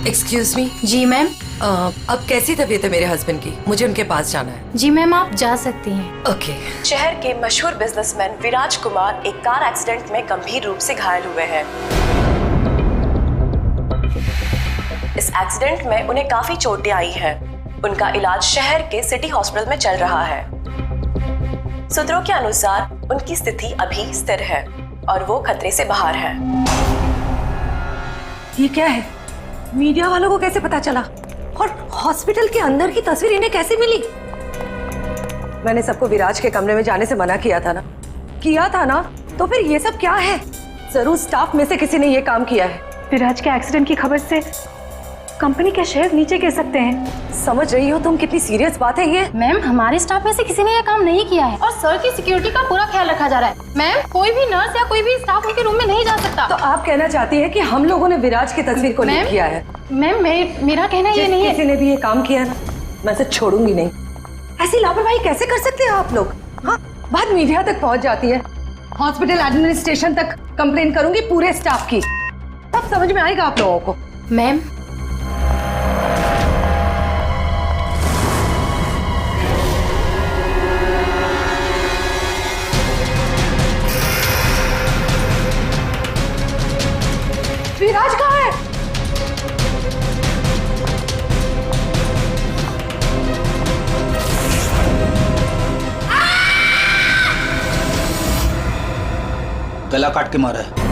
Excuse me. जी ma'am. अब कैसी तबीयत है मेरे हस्बैंड की? मुझे उनके पास जाना है। जी मैम, आप जा सकती हैं। ओके। शहर के मशहूर बिजनेसमैन विराज कुमार एक कार एक्सीडेंट में गंभीर रूप से घायल हुए हैं। इस एक्सीडेंट में उन्हें काफी चोटें आई हैं। उनका इलाज शहर के सिटी हॉस्पिटल में चल रहा है। सूत्रों के अनुसार उनकी स्थिति अभी स्थिर है और वो खतरे से बाहर है। ये क्या है? मीडिया वालों को कैसे पता चला? और हॉस्पिटल के अंदर की तस्वीर इन्हें कैसे मिली? मैंने सबको विराज के कमरे में जाने से मना किया था ना? तो फिर ये सब क्या है? जरूर स्टाफ में से किसी ने ये काम किया है। विराज के एक्सीडेंट की खबर से कंपनी के शेयर नीचे गिर सकते हैं। समझ रही हो तुम कितनी सीरियस बात है ये? मैम, हमारे स्टाफ में से किसी ने यह काम नहीं किया है और सर की सिक्योरिटी का पूरा ख्याल रखा जा रहा है। मैम, कोई भी नर्स या कोई भी स्टाफ उनके रूम में नहीं जा सकता। तो आप कहना चाहती है कि हम लोगों ने विराज की तस्वीर को लीक किया है? मैम, मेरा कहना ये नहीं है। किसी ने भी ये काम किया ना, मैं इसे छोड़ूंगी नहीं। ऐसी लापरवाही कैसे कर सकते हो आप लोग? हाँ, बात मीडिया तक पहुंच जाती है। हॉस्पिटल एडमिनिस्ट्रेशन तक कंप्लेन करूंगी पूरे स्टाफ की, तब समझ में आएगा आप लोगों को। मैम, विराज कहाँ है? गला काट के मारा है।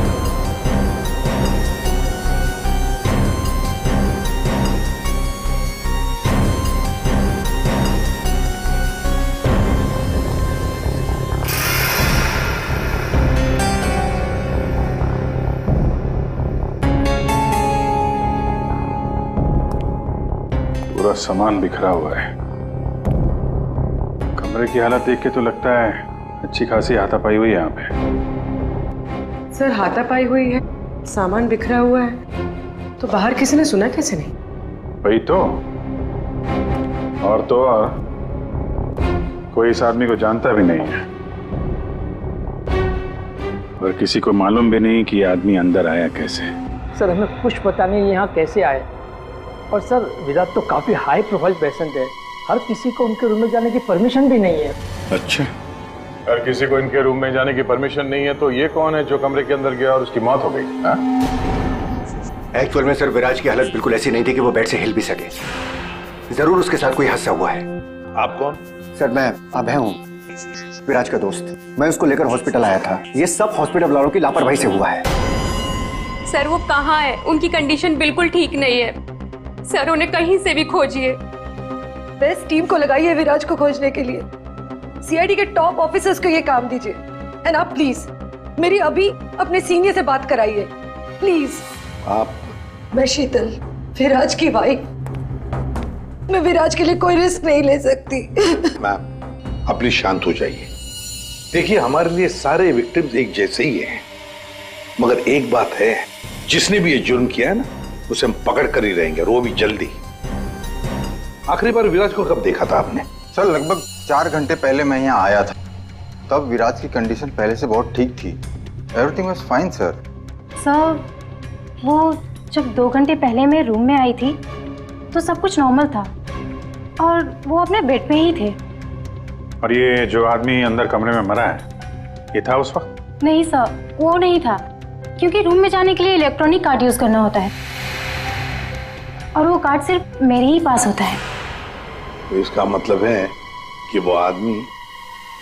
पूरा सामान बिखरा हुआ है। कमरे की हालत देख के तो लगता है अच्छी खासी हाथापाई हुई है यहाँ पे। सर, हाथापाई हुई है, सामान बिखरा हुआ है, तो बाहर किसी ने सुना कैसे नहीं? वही तो। और कोई इस आदमी को जानता भी नहीं है और किसी को मालूम भी नहीं कि ये आदमी अंदर आया कैसे। सर, हमें कुछ पता नहीं यहाँ कैसे आए। और सर, विराट तो काफी हाई प्रोफाइल पेशेंट है, हर किसी को उनके रूम में जाने की परमिशन भी नहीं है। अच्छा, हर किसी को इनके रूम में जाने की परमिशन नहीं है, तो ये कौन है जो कमरे के अंदर गया और उसकी मौत हो गई? एक्चुअल में सर, विराज की हालत बिल्कुल ऐसी नहीं थी कि वो बेड से हिल भी सके। जरूर उसके साथ कोई हादसा हुआ है। आप कौन? सर, मैं अभय हूँ, विराज का दोस्त। मैं उसको लेकर हॉस्पिटल आया था। ये सब हॉस्पिटल वालों की लापरवाही से हुआ है। सर, वो कहाँ है? उनकी कंडीशन बिल्कुल ठीक नहीं है। सर, उन्हें कहीं से भी खोजिए। बेस्ट टीम को लगाइए विराज को खोजने के लिए। सीआईडी के टॉप ऑफिसर्स को ये काम दीजिए। एंड आप प्लीज मेरी अभी अपने सीनियर से बात कराइए, प्लीज। आप? मैं शीतल, विराज की वाइफ। मैं विराज के लिए कोई रिस्क नहीं ले सकती। मैम, आप प्लीज शांत हो जाइए। देखिए, हमारे लिए सारे विक्टिम्स एक जैसे ही हैं, मगर एक बात है, जिसने भी ये जुर्म किया है ना, उसे हम पकड़ कर ही रहेंगे, और वो भी जल्दी। आखिरी बार विराज को कब देखा था आपने? सर, लगभग 4 घंटे पहले मैं यहाँ आया था। तब विराज की कंडीशन पहले से बहुत ठीक थी। Everything was fine sir. Sir, वो जब 2 घंटे पहले मैं रूम में आई थी तो सब कुछ नॉर्मल था और वो अपने बेड पे ही थे। और ये जो आदमी अंदर कमरे में मरा है, ये था उस वक्त? नहीं सर, वो नहीं था, क्योंकि रूम में जाने के लिए इलेक्ट्रॉनिक कार्ड यूज करना होता है और वो कार्ड सिर्फ मेरे ही पास होता है। तो इसका मतलब है कि वो आदमी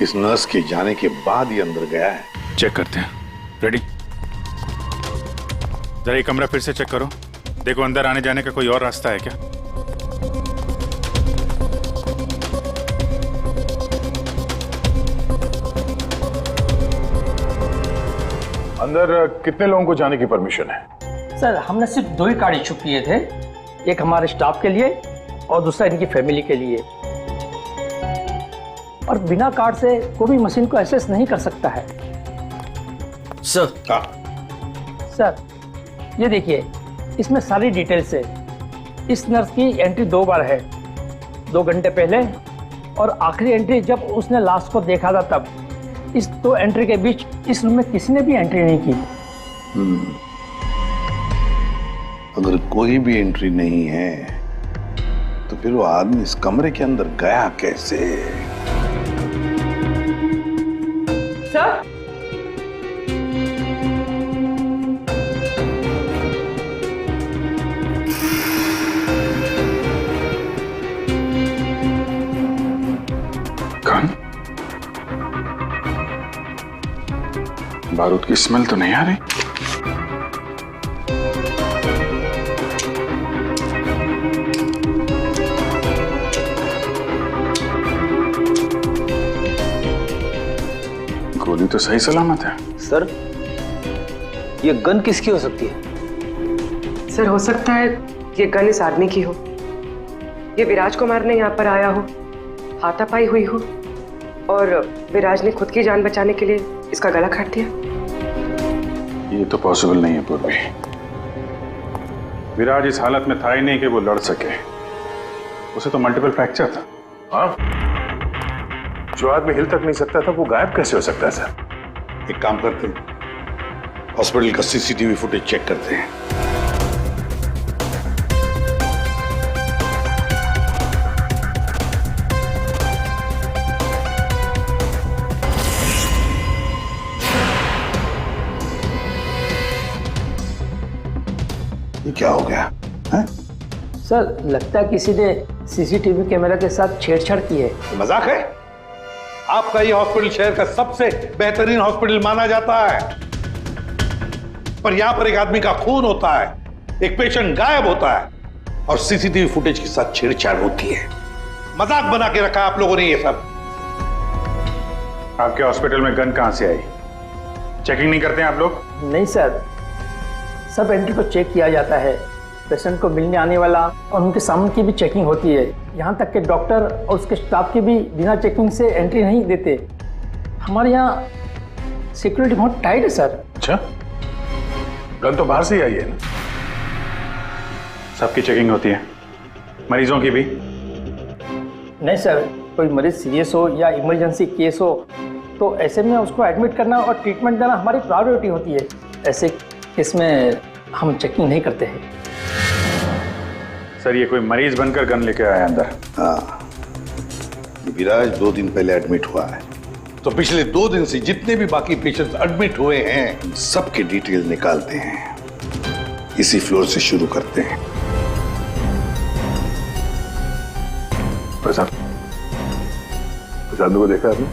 इस नर्स के जाने के बाद ही अंदर गया है। चेक करते हैं। रेडी? जरा ये कमरा फिर से चेक करो, देखो अंदर आने जाने का कोई और रास्ता है क्या। अंदर कितने लोगों को जाने की परमिशन है? सर, हमने सिर्फ 2 ही कार्ड इशू किए थे, एक हमारे स्टाफ के लिए और दूसरा इनकी फैमिली के लिए। और बिना कार्ड से कोई भी मशीन को एक्सेस नहीं कर सकता है। सर, सर, ये देखिए, इसमें सारी डिटेल्स है। इस नर्स की एंट्री 2 बार है, 2 घंटे पहले और आखिरी एंट्री जब उसने लास्ट को देखा था तब। इस 2 एंट्री के बीच इस रूम में किसी ने भी एंट्री नहीं की। अगर कोई भी एंट्री नहीं है तो फिर वो आदमी इस कमरे के अंदर गया कैसे? सर कौन? बारूद की स्मेल तो नहीं आ रही। गोली तो सही सलामत है। सर, ये गन किसकी हो सकती है? सर, हो सकता है ये गन इस आदमी की हो, ये विराज को मारने यहाँ पर आया हो, हाथापाई हुई हो और विराज ने खुद की जान बचाने के लिए इसका गला काट दिया। ये तो पॉसिबल नहीं है पूर्वी। विराज इस हालत में था ही नहीं कि वो लड़ सके। उसे तो मल्टीपल फ्रैक्चर था। हाँ, जो आदमी हिल तक नहीं सकता था वो गायब कैसे हो सकता है सर? एक काम करते हैं, हॉस्पिटल का सीसीटीवी फुटेज चेक करते हैं। ये क्या हो गया है? सर, लगता है किसी ने सीसीटीवी कैमरा के साथ छेड़छाड़ की है। मजाक है? आपका ये हॉस्पिटल शहर का सबसे बेहतरीन हॉस्पिटल माना जाता है, पर यहां पर एक आदमी का खून होता है, एक पेशेंट गायब होता है और सीसीटीवी फुटेज के साथ छेड़छाड़ होती है। मजाक बना के रखा आप लोगों ने ये सब। आपके हॉस्पिटल में गन कहां से आई? चेकिंग नहीं करते हैं आप लोग? नहीं सर, सब एंट्री को चेक किया जाता है। पेशेंट को मिलने आने वाला और उनके सामान की भी चेकिंग होती है। यहाँ तक कि डॉक्टर और उसके स्टाफ की भी बिना चेकिंग से एंट्री नहीं देते। हमारे यहाँ सिक्योरिटी बहुत टाइट है सर। अच्छा, गन तो बाहर से ही आई है ना? सबकी चेकिंग होती है, मरीजों की भी? नहीं सर, कोई मरीज सीरियस हो या इमरजेंसी केस हो तो ऐसे में उसको एडमिट करना और ट्रीटमेंट देना हमारी प्रायोरिटी होती है। ऐसे केस में हम चेकिंग नहीं करते हैं। सर, ये कोई मरीज बनकर गन लेके आया अंदर? हाँ, विराज 2 दिन पहले एडमिट हुआ है, तो पिछले 2 दिन से जितने भी बाकी पेशेंट्स एडमिट हुए हैं सबके डिटेल निकालते हैं। इसी फ्लोर से शुरू करते हैं। प्रसाद को देखा आपने?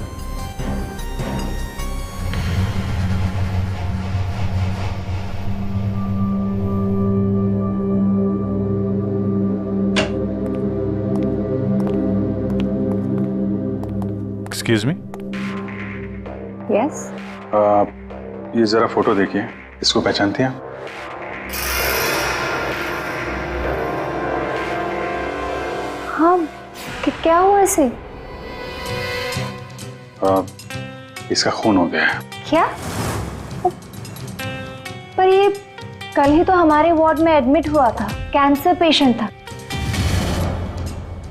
Excuse me. यस। ये जरा फोटो देखिए, इसको पहचानती हैं? हाँ, क्या हुआ इसे? इसका खून हो गया है। क्या? पर ये कल ही तो हमारे वार्ड में एडमिट हुआ था, कैंसर पेशेंट था।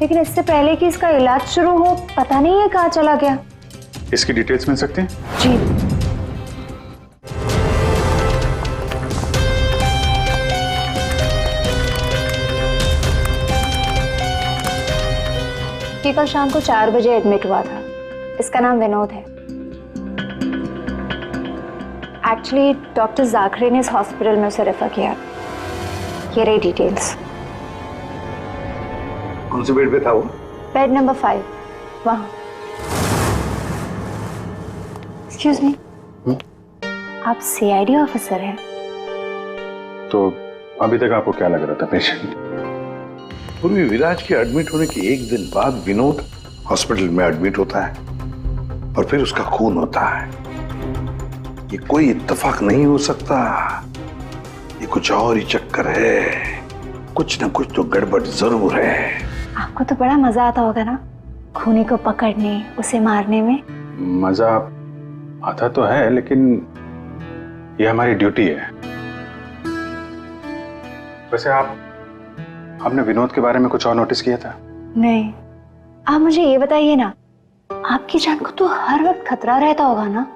लेकिन इससे पहले कि इसका इलाज शुरू हो, पता नहीं है कहाँ चला गया। इसकी डिटेल्स मिल सकती हैं? जी। ये कल शाम को 4 बजे एडमिट हुआ था। इसका नाम विनोद है। एक्चुअली डॉक्टर जाखरे ने इस हॉस्पिटल में उसे रेफर किया। ये रही डिटेल्स। कौन से बेड पे था वो? बेड नंबर 5, वहां। एक्सक्यूज मी, आप सीआईडी ऑफिसर हैं? तो अभी तक आपको क्या लग रहा था पेशेंट? पूर्वी विराज के एडमिट होने के 1 दिन बाद विनोद हॉस्पिटल में एडमिट होता है और फिर उसका खून होता है। ये कोई इत्तेफाक नहीं हो सकता, ये कुछ और ही चक्कर है। कुछ ना कुछ तो गड़बड़ जरूर है। आपको तो बड़ा मजा आता होगा ना खूनी को पकड़ने, उसे मारने में? मजा आता तो है, लेकिन ये हमारी ड्यूटी है। वैसे आपने विनोद के बारे में कुछ और नोटिस किया था? नहीं। आप मुझे ये बताइए ना, आपकी जान को तो हर वक्त खतरा रहता होगा ना?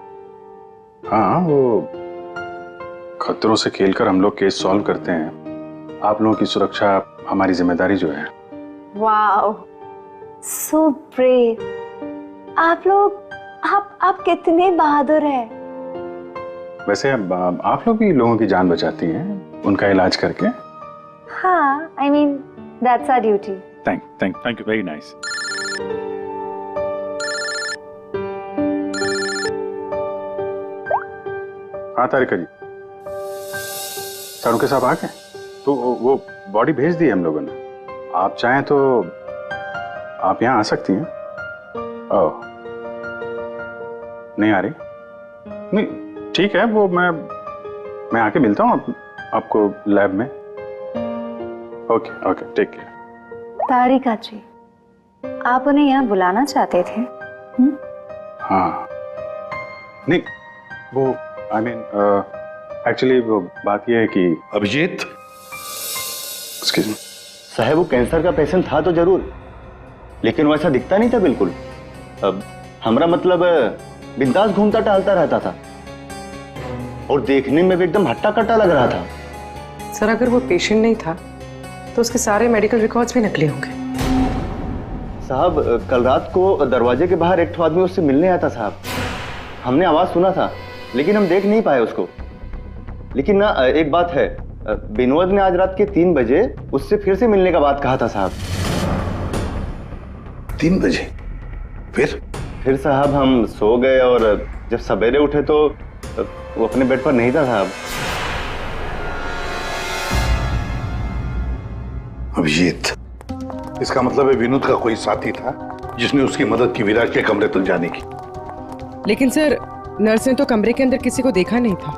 हाँ, वो खतरों से खेलकर हम लोग केस सॉल्व करते हैं आप लोगों की सुरक्षा हमारी जिम्मेदारी जो है। Wow, so brave. आप लोग आप कितने बहादुर हैं। वैसे आप लोग भी लोगों की जान बचाती हैं उनका इलाज करके। हाँ, I mean that's our duty. Thank you, very nice. हाँ तारिका जी, सारुके साहब आ गए? तो वो बॉडी भेज दी हम लोगों ने। आप चाहें तो आप यहाँ आ सकती हैं। ओह, नहीं आ रही? नहीं, ठीक है, वो मैं आके मिलता हूँ आपको लैब में। Okay, take care. Tarika ji, आप उन्हें यहाँ बुलाना चाहते थे? हाँ, नहीं, वो आई मीन एक्चुअली वो बात ये है कि अभिजीत, एक्सक्यूज मी साहब, वो कैंसर का पेशेंट था तो जरूर, लेकिन वैसा दिखता नहीं था बिल्कुल। अब हमारा मतलब बिंदास घूमता टहलता रहता था और देखने में भी एकदम हट्टा कट्टा लग रहा था। सर, अगर वो पेशेंट नहीं था तो उसके सारे मेडिकल रिकॉर्ड्स भी नकली होंगे। साहब, कल रात को दरवाजे के बाहर एक आदमी उससे मिलने आया था साहब। हमने आवाज सुना था लेकिन हम देख नहीं पाए उसको। लेकिन ना एक बात है, विनोद ने आज रात के 3 बजे उससे फिर से मिलने का बात कहा था साहब। 3 बजे? फिर साहब हम सो गए और जब सवेरे उठे तो वो अपने बेड पर नहीं था साहब। अभिजीत, इसका मतलब है विनोद का कोई साथी था जिसने उसकी मदद की विराज के कमरे तक जाने की। लेकिन सर, नर्स ने तो कमरे के अंदर किसी को देखा नहीं था।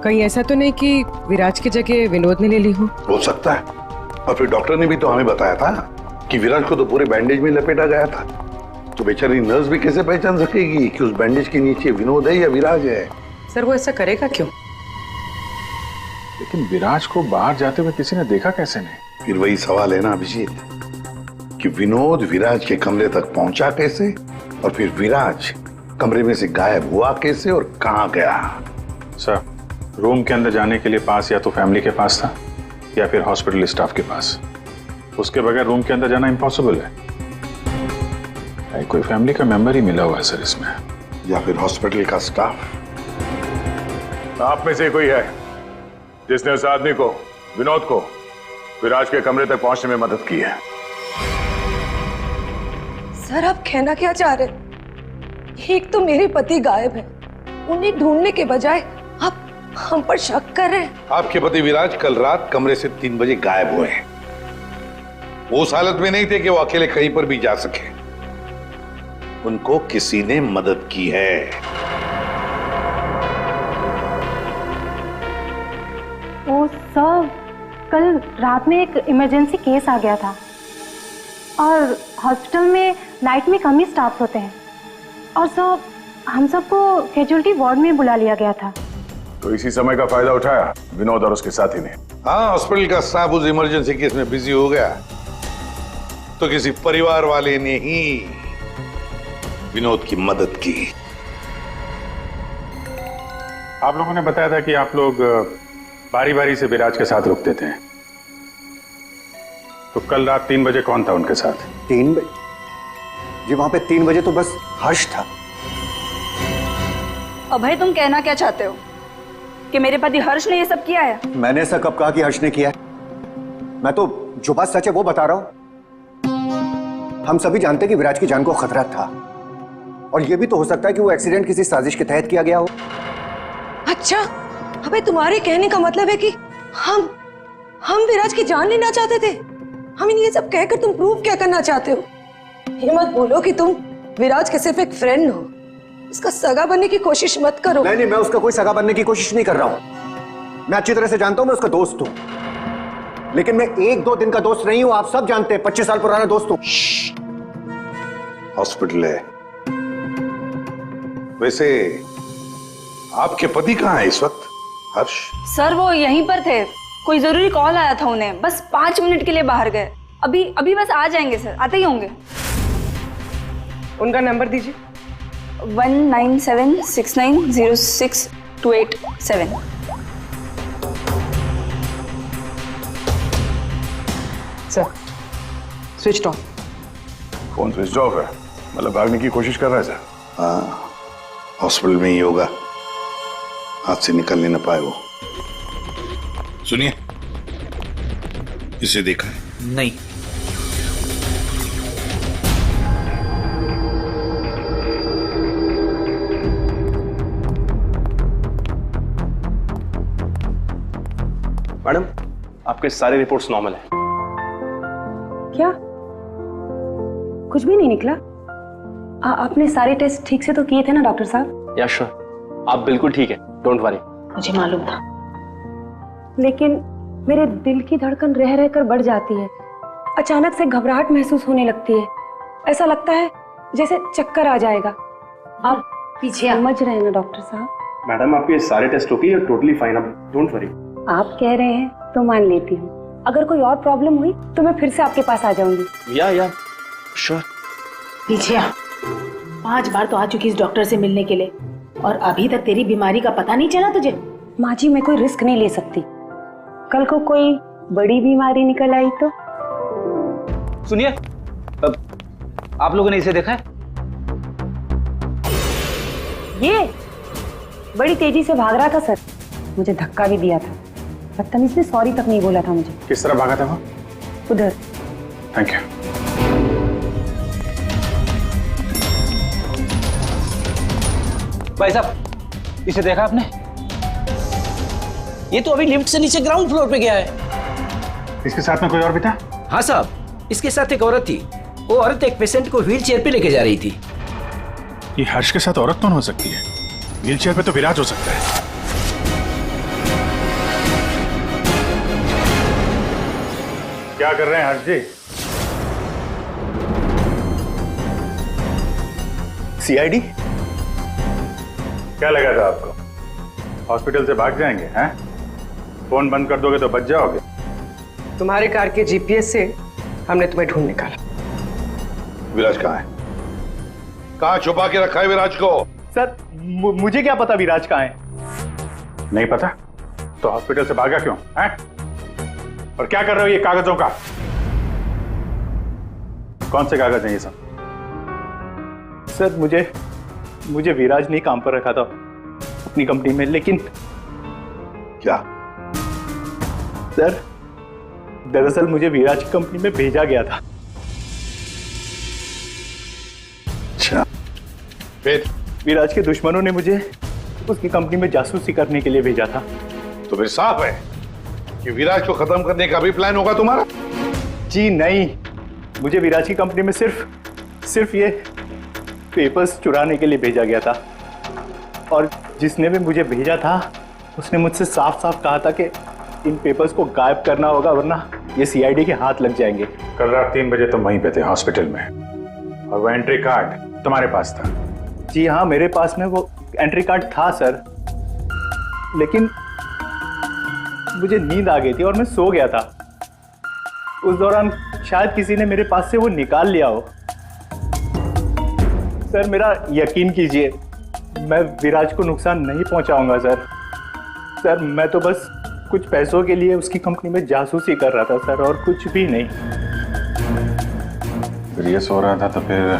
कहीं ऐसा तो नहीं कि विराज की जगह विनोद ने ले ली हो सकता है। और फिर डॉक्टर ने भी तो हमें बताया था कि विराज को तो पूरे बैंडेज में लपेटा गया था। तो बेचारी नर्स भी कैसे पहचान सकेगी कि उस बैंडेज के नीचे विनोद है या विराज है? सर, वो ऐसा करेगा क्यों? लेकिन विराज को बाहर जाते हुए किसी ने देखा कैसे नहीं? फिर वही सवाल है ना अभिजीत, कि विनोद विराज के कमरे तक पहुंचा कैसे और फिर विराज कमरे में से गायब हुआ कैसे और कहां गया? सर, रूम के अंदर जाने के लिए पास या तो फैमिली के पास था या फिर हॉस्पिटल स्टाफ के पास। उसके बगैर रूम के अंदर जाना इम्पॉसिबल है। कोई फैमिली का मेंबर ही मिला हुआ है सर इसमें, या फिर हॉस्पिटल का स्टाफ। आप में से कोई है जिसने उस आदमी को, विनोद को, विराज के कमरे तक पहुंचने में मदद की है? सर, आप कहना क्या चाह रहे? एक तो मेरे पति गायब है, उन्हें ढूंढने के बजाय आप हम पर शक कर रहे हैं। आपके पति विराज कल रात कमरे से 3 बजे गायब हुए हैं। वो उस हालत में नहीं थे कि वो अकेले कहीं पर भी जा सके। उनको किसी ने मदद की है। ओ सर, कल रात में एक इमरजेंसी केस आ गया था और हॉस्पिटल में नाइट में कम ही स्टाफ होते हैं और सब हम सबको कैजुअलिटी वार्ड में बुला लिया गया था। तो इसी समय का फायदा उठाया विनोद और उसके साथी ने। हाँ, हॉस्पिटल का स्टाफ उस इमरजेंसी केस में बिजी हो गया तो किसी परिवार वाले ने ही विनोद की मदद की। आप लोगों ने बताया था कि आप लोग बारी बारी से विराज के साथ रुकते थे, तो कल रात 3 बजे कौन था उनके साथ? 3 बजे जी, वहां पे 3 बजे तो बस हर्ष था। अभय, तुम कहना क्या चाहते हो कि मेरे पति हर्ष ने ये सब किया है? मैंने ऐसा कब कहा कि हर्ष ने किया है? मैं तो जो बात सच है वो बता रहा हूं। हम सभी जानते हैं कि विराज की जान को खतरा था और ये भी तो हो सकता है कि वो एक्सीडेंट किसी साजिश के तहत किया गया हो। अच्छा, अबे तुम्हारे कहने का मतलब है कि हम विराज की जान लेना चाहते थे? हम ये सब कहकर तुम प्रूव क्या करना चाहते हो? ये मत बोलो कि तुम विराज के सिर्फ एक फ्रेंड हो, उसका सगा बनने की कोशिश मत करो। नहीं, मैं उसका कोई सगा बनने की कोशिश नहीं कर रहा हूं। मैं अच्छी तरह से जानता हूं, मैं उसका दोस्त हूं, लेकिन मैं 1-2 दिन का दोस्त नहीं हूं। आप सब जानते हैं, 25 साल पुराना दोस्त हूं। हॉस्पिटल है। वैसे आपके पति कहाँ है इस वक्त? हर्ष? सर, वो यहीं पर थे। कोई जरूरी कॉल आया था उन्हें, बस 5 मिनट के लिए बाहर गए। अभी बस आ जाएंगे सर, आते ही होंगे। उनका नंबर दीजिए। 1976906287। Sir switch on. Phone switch off है, मतलब भागने की कोशिश कर रहा है सर। हाँ, हॉस्पिटल में ही होगा, हाथ से निकल नहीं ना पाए वो। सुनिए, इसे देखा है? नहीं। मैडम, आपके सारे रिपोर्ट्स नॉर्मल है। क्या कुछ भी नहीं निकला? आपने सारे टेस्ट ठीक से तो किए थे ना डॉक्टर साहब? या श्योर, आप बिल्कुल ठीक है, डोंट वरी। मुझे मालूम था, लेकिन मेरे दिल की धड़कन रह रहकर बढ़ जाती है। अचानक से घबराहट महसूस होने लगती है, ऐसा लगता है जैसे चक्कर आ जाएगा। आप पीछे समझ रहे हैं ना डॉक्टर साहब? मैडम, आपके सारे test okay, you totally fine, अब डोंट वरी। आप कह रहे हैं तो मान लेती हूँ। अगर कोई और प्रॉब्लम हुई तो मैं फिर से आपके पास आ जाऊंगी। या श्योर। पीछे आ। 5 बार तो आ चुकी इस डॉक्टर से मिलने के लिए और अभी तक तेरी बीमारी का पता नहीं चला तुझे? माँ जी, मैं कोई रिस्क नहीं ले सकती। कल को कोई बड़ी बीमारी निकल आई तो? सुनिए, आप लोगों ने इसे देखा है? ये बड़ी तेजी से भाग रहा था सर, मुझे धक्का भी दिया था। बदतमीज ने सॉरी तक नहीं बोला था मुझे। किस तरह भागा था वो? उधर। Thank you. भाई साहब, इसे देखा आपने? ये तो अभी लिफ्ट से नीचे ग्राउंड फ्लोर पे गया है। इसके साथ में कोई और भी था? हाँ साहब, इसके साथ एक औरत थी। वो औरत एक पेशेंट को व्हील चेयर पे लेके जा रही थी। ये हर्ष के साथ औरत कौन हो सकती है? व्हील चेयर पे तो विराज हो सकता है। क्या कर रहे हैं हर्ष जी? सीआईडी? क्या लगा था आपको हॉस्पिटल से भाग जाएंगे? हैं? फोन बंद कर दोगे तो बच जाओगे। तुम्हारे कार के जीपीएस से हमने तुम्हें ढूंढ निकाला। विराज कहाँ है? कहाँ छुपा के रखा है विराज को? सर मुझे क्या पता विराज कहाँ है? नहीं पता तो हॉस्पिटल से भागा क्यों? हैं? और क्या कर रहे हो ये कागजों का? कौन से कागज हैं ये सब? सर मुझे विराज ने काम पर रखा था अपनी कंपनी में, लेकिन क्या? सर दरअसल मुझे विराज की कंपनी में भेजा गया था। अच्छा, फिर? विराज के दुश्मनों ने मुझे उसकी कंपनी में जासूसी करने के लिए भेजा था। तो फिर साफ है कि विराज को खत्म करने का भी प्लान होगा तुम्हारा? जी नहीं, मुझे विराज की कंपनी में सिर्फ ये पेपर्स चुराने के लिए भेजा गया था, और जिसने भी मुझे भेजा था उसने मुझसे साफ साफ कहा था कि इन पेपर्स को गायब करना होगा, वरना ये सीआईडी के हाथ लग जाएंगे। कल रात 3 बजे तुम वहीं पे थे हॉस्पिटल में, और वो एंट्री कार्ड तुम्हारे पास था? जी हाँ, मेरे पास में वो एंट्री कार्ड था सर, लेकिन मुझे नींद आ गई थी और मैं सो गया था। उस दौरान शायद किसी ने मेरे पास से वो निकाल लिया हो। सर मेरा यकीन कीजिए, मैं विराज को नुकसान नहीं पहुंचाऊंगा सर। सर मैं तो बस कुछ पैसों के लिए उसकी कंपनी में जासूसी कर रहा था सर, और कुछ भी नहीं। फिर ये सो रहा था तो फिर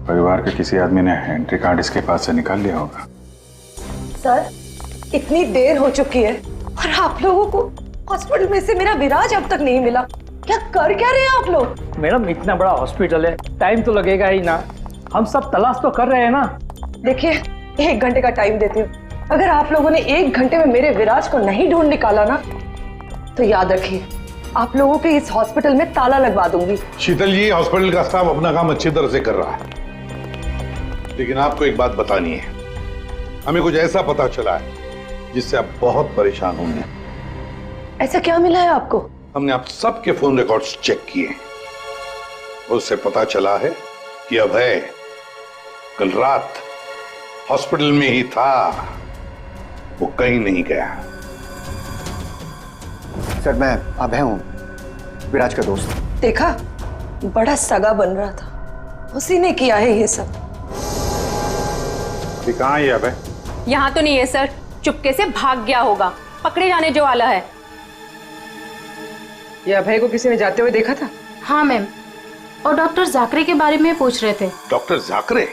परिवार के किसी आदमी ने एंट्री कार्ड इसके पास से निकाल लिया होगा। सर इतनी देर हो चुकी है और आप लोगों को हॉस्पिटल में से मेरा विराज अब तक नहीं मिला। क्या कर क्या रहे हैं आप लोग? मैडम, इतना बड़ा हॉस्पिटल है, टाइम तो लगेगा ही ना। हम सब तलाश तो कर रहे हैं ना। देखिए, 1 घंटे का टाइम देती हूँ। अगर आप लोगों ने 1 घंटे में मेरे विराज को नहीं ढूंढ निकाला ना, तो याद रखिए आप लोगों के इस हॉस्पिटल में ताला लगवा दूंगी। शीतल जी, हॉस्पिटल का स्टाफ अपना काम अच्छी तरह से कर रहा है, लेकिन आपको एक बात बतानी है। हमें कुछ ऐसा पता चला है जिससे आप बहुत परेशान होंगे। ऐसा क्या मिला है आपको? हमने आप सबके फोन रिकॉर्ड्स चेक किए, उससे पता चला है कि अभय कल रात हॉस्पिटल में ही था, वो कहीं नहीं गया। सर मैं अभय हूँ, विराज का दोस्त। देखा, बड़ा सगा बन रहा था, उसी ने किया है ये सब। ये कहाँ है अभय? यहाँ तो नहीं है सर, चुपके से भाग गया होगा, पकड़े जाने जो वाला है। ये अभय को किसी ने जाते हुए देखा था? हाँ मैम, और डॉक्टर जाकरे के बारे में पूछ रहे थे। डॉक्टर जाकरे?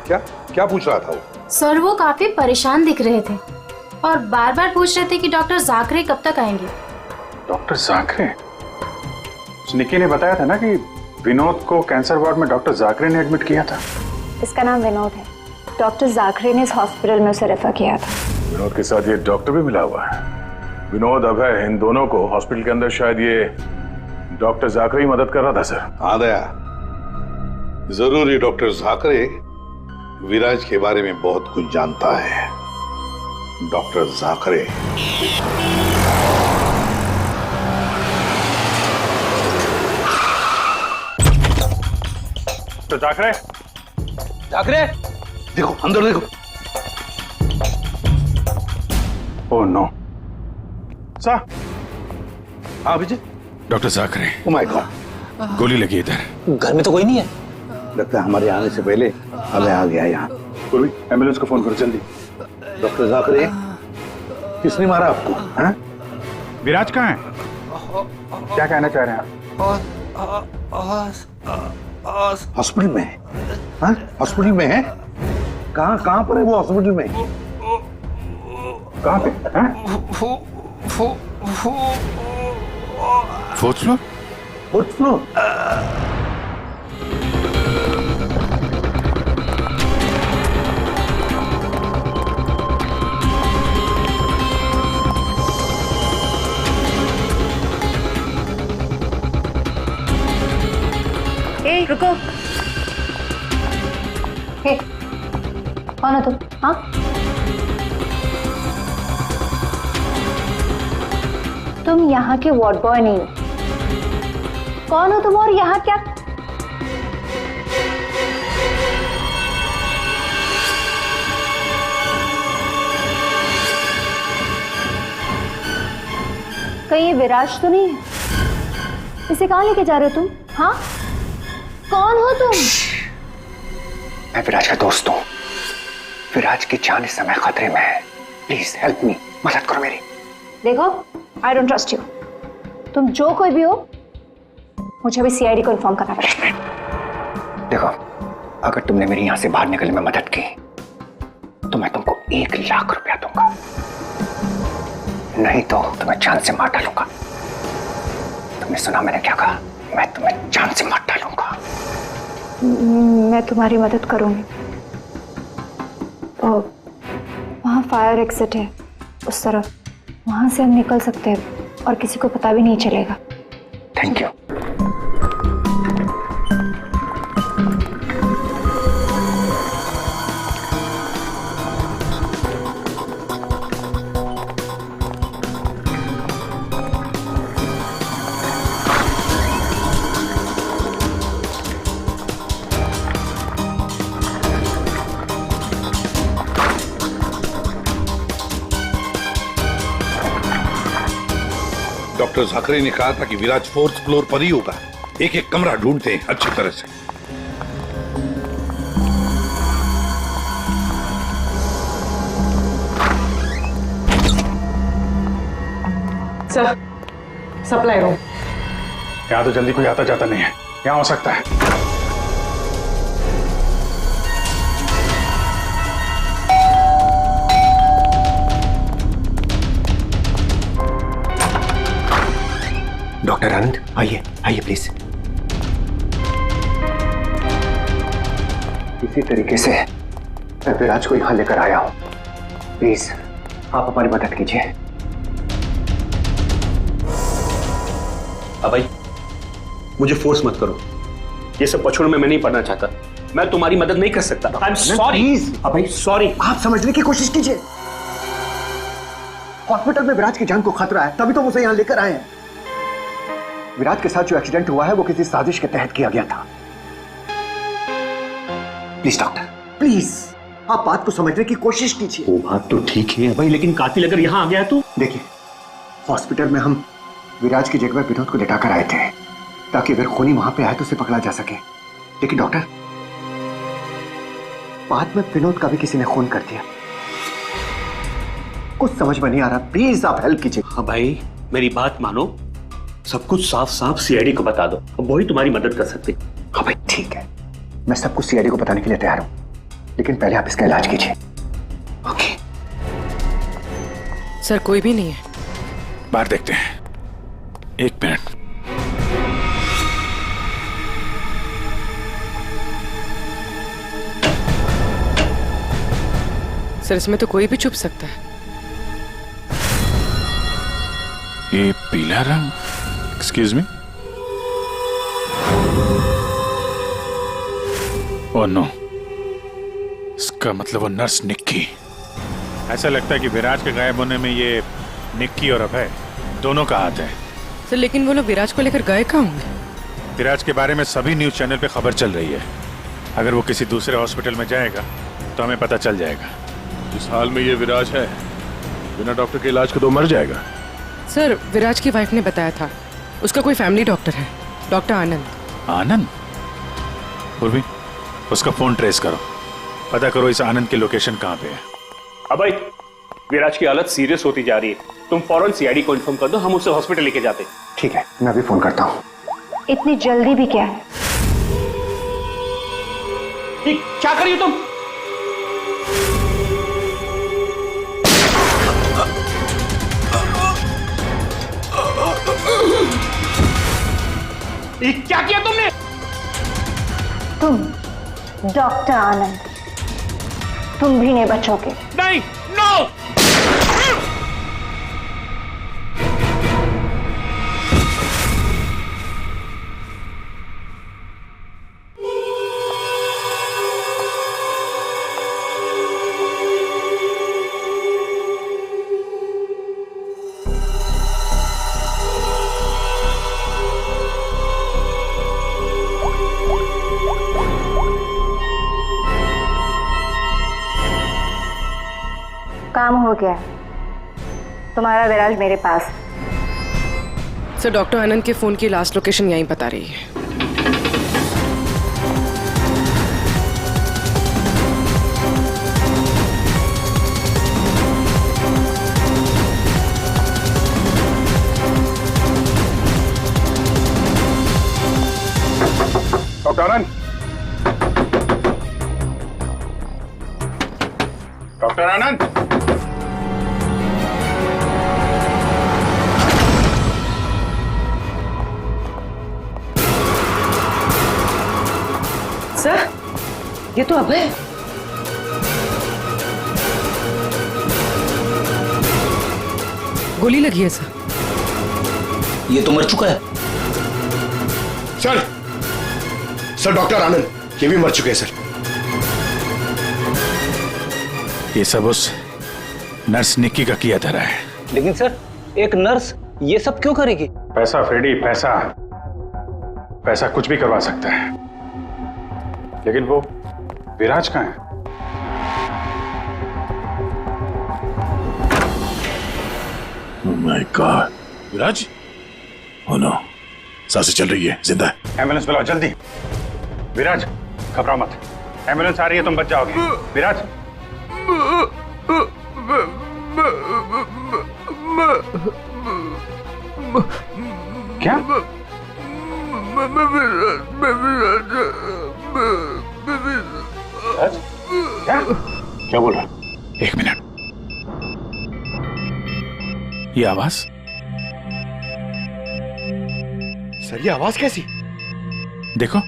क्या क्या पूछ रहा था वो? सर वो काफी परेशान दिख रहे थे और बार बार पूछ रहे थे कि डॉक्टर जाकरे कब तक आएंगे। डॉक्टर जाकरे? निकी ने बताया था ना कि विनोद को कैंसर वार्ड में डॉक्टर जाकरे ने एडमिट किया था। इसका नाम विनोद है। डॉक्टर जाकरे ने इस हॉस्पिटल में उसे रेफर किया था। विनोद के साथ ये डॉक्टर भी मिला हुआ है। विनोद, अभय, इन दोनों को हॉस्पिटल के अंदर शायद ये डॉक्टर जाकरे ही मदद कर रहा था सर। हाँ दया, जरूर ये डॉक्टर जाकरे विराज के बारे में बहुत कुछ जानता है। डॉक्टर जाकरे तो जाकरे देखो, अंदर देखो। Oh no sir. हाँ Abhijit, doctor Jakare. Oh my God, गोली लगी इधर। घर में तो कोई नहीं है। लगता है हमारे आने से पहले हमें आ गया यहाँ। पूर्वी, एम्बुलेंस को फोन करो जल्दी। डॉक्टर जाकरे, किसने मारा आपको? हाँ? विराज कहाँ है? क्या कहना चाह रहे हैं आप? हॉस्पिटल में है? हाँ? हॉस्पिटल में है? कहाँ पर है वो हॉस्पिटल में? कहाँ पे? हाँ? Fourth floor? Fourth floor? ए, रुको। हे, कौन हो तुम? हाँ? तुम यहाँ के वार्ड बॉय नहीं हो। कौन हो तुम और यहाँ क्या? कहीं ये विराज तो नहीं है? इसे कहाँ लेके जा रहे हो तुम? हाँ? कौन हो तुम? मैं विराज का दोस्त हूँ। विराज की जान इस समय खतरे में है। प्लीज हेल्प मी, मदद करो मेरी। देखो, आई डोंट ट्रस्ट यू। तुम जो कोई भी हो, मुझे अभी सीआईडी को इन्फॉर्म करना पड़ेगा। देखो, अगर तुमने मेरी यहाँ से बाहर निकलने में मदद की तो मैं तुमको 1 लाख रुपया दूंगा, नहीं तो तुम्हें जान से मार डालूंगा। तुमने सुना मैंने क्या कहा? मैं तुम्हें जान से मार डालूंगा। मैं तुम्हारी मदद करूंगी। वहाँ फायर एग्जिट है उस तरफ, वहां से हम निकल सकते हैं और किसी को पता भी नहीं चलेगा। Thank you. डॉक्टर जाकरे ने कहा था कि विराज 4th फ्लोर पर ही होगा। एक एक कमरा ढूंढते हैं अच्छी तरह से। Sir, supply room. यहाँ तो जल्दी कोई आता जाता नहीं है। यहाँ हो सकता है। डॉक्टर आनंद, आइए आइए प्लीज। इसी तरीके से मैं विराज को यहां लेकर आया हूं। प्लीज आप हमारी मदद कीजिए। अभय, मुझे फोर्स मत करो। ये सब पछुड़ में मैं नहीं पढ़ना चाहता। मैं तुम्हारी मदद नहीं कर सकता। I am sorry. Abhay sorry. आप समझने की कोशिश कीजिए। हॉस्पिटल में विराज की जान को खतरा है, तभी तो उसे यहां लेकर आए हैं। विराज के साथ जो एक्सीडेंट हुआ है वो किसी साजिश के तहत किया गया था। प्लीज डॉक्टर, प्लीज आप बात को समझने की कोशिश कीजिए। वो बात तो ठीक है भाई, लेकिन कातिल अगर यहाँ आ गया तो? देखिए, हॉस्पिटल में हम विराज की जगह विनोद को लेटाकर आए थे ताकि अगर खूनी वहां पे आए तो उसे पकड़ा जा सके। लेकिन डॉक्टर, बाद में विनोद का भी किसी ने खून कर दिया। कुछ समझ में नहीं आ रहा। प्लीज आप हेल्प कीजिए। हाँ भाई, मेरी बात मानो। सब कुछ साफ साफ सीआईडी को बता दो, अब वही तुम्हारी मदद कर सकते। हाँ भाई ठीक है, मैं सब कुछ सीआईडी को बताने के लिए तैयार हूं, लेकिन पहले आप इसका इलाज कीजिए। ओके सर कोई भी नहीं है। बाहर देखते हैं, 1 मिनट। सर इसमें तो कोई भी छुप सकता है। ये पीला रंग, एक्सक्यूज मी। ओह नो, इसका मतलब वो नर्स निक्की। ऐसा लगता है कि विराज के गायब होने में ये निक्की और अभय दोनों का हाथ है। सर लेकिन वो लोग विराज को लेकर गए कहाँ होंगे? विराज के बारे में सभी न्यूज चैनल पे खबर चल रही है। अगर वो किसी दूसरे हॉस्पिटल में जाएगा तो हमें पता चल जाएगा। जिस हाल में ये विराज है, बिना डॉक्टर के इलाज के तो मर जाएगा। सर विराज की वाइफ ने बताया था उसका कोई फैमिली डॉक्टर है, डॉक्टर आनंद। आनंद? उर्वी, उसका फोन ट्रेस करो, पता करो इस आनंद की लोकेशन कहाँ पे है। अभय, विराज की हालत सीरियस होती जा रही है, तुम फौरन सीआईडी को इन्फॉर्म कर दो, हम उसे हॉस्पिटल लेके जाते। ठीक है, मैं अभी फोन करता हूँ। इतनी जल्दी भी क्या है? क्या करी हो तुम? क्या किया तुमने? तुम डॉक्टर आनंद, तुम भी नहीं बचोगे। नहीं, नो! काम हो गया, तुम्हारा विराज मेरे पास। सर डॉक्टर आनंद के फोन की लास्ट लोकेशन यहीं बता रही है। डॉक्टर आनंद, डॉक्टर आनंद, सर ये तो अभय। गोली लगी है सर। ये तो मर चुका है। सर, सर डॉक्टर आनंद ये भी मर चुके हैं सर। ये सब उस नर्स निक्की का किया धरा है। लेकिन सर एक नर्स ये सब क्यों करेगी? पैसा फ्रेडी, पैसा, पैसा कुछ भी करवा सकता है। लेकिन वो विराज कहाँ है? Oh my God, Viraj? Oh no, सांसें चल रही है, जिंदा है। एम्बुलेंस बुलाओ जल्दी। विराज घबराओ मत, एम्बुलेंस आ रही है, तुम बच जाओगे। विराज क्या? क्या? क्या बोल रहा? 1 मिनट, ये आवाज? सर ये आवाज कैसी? देखो,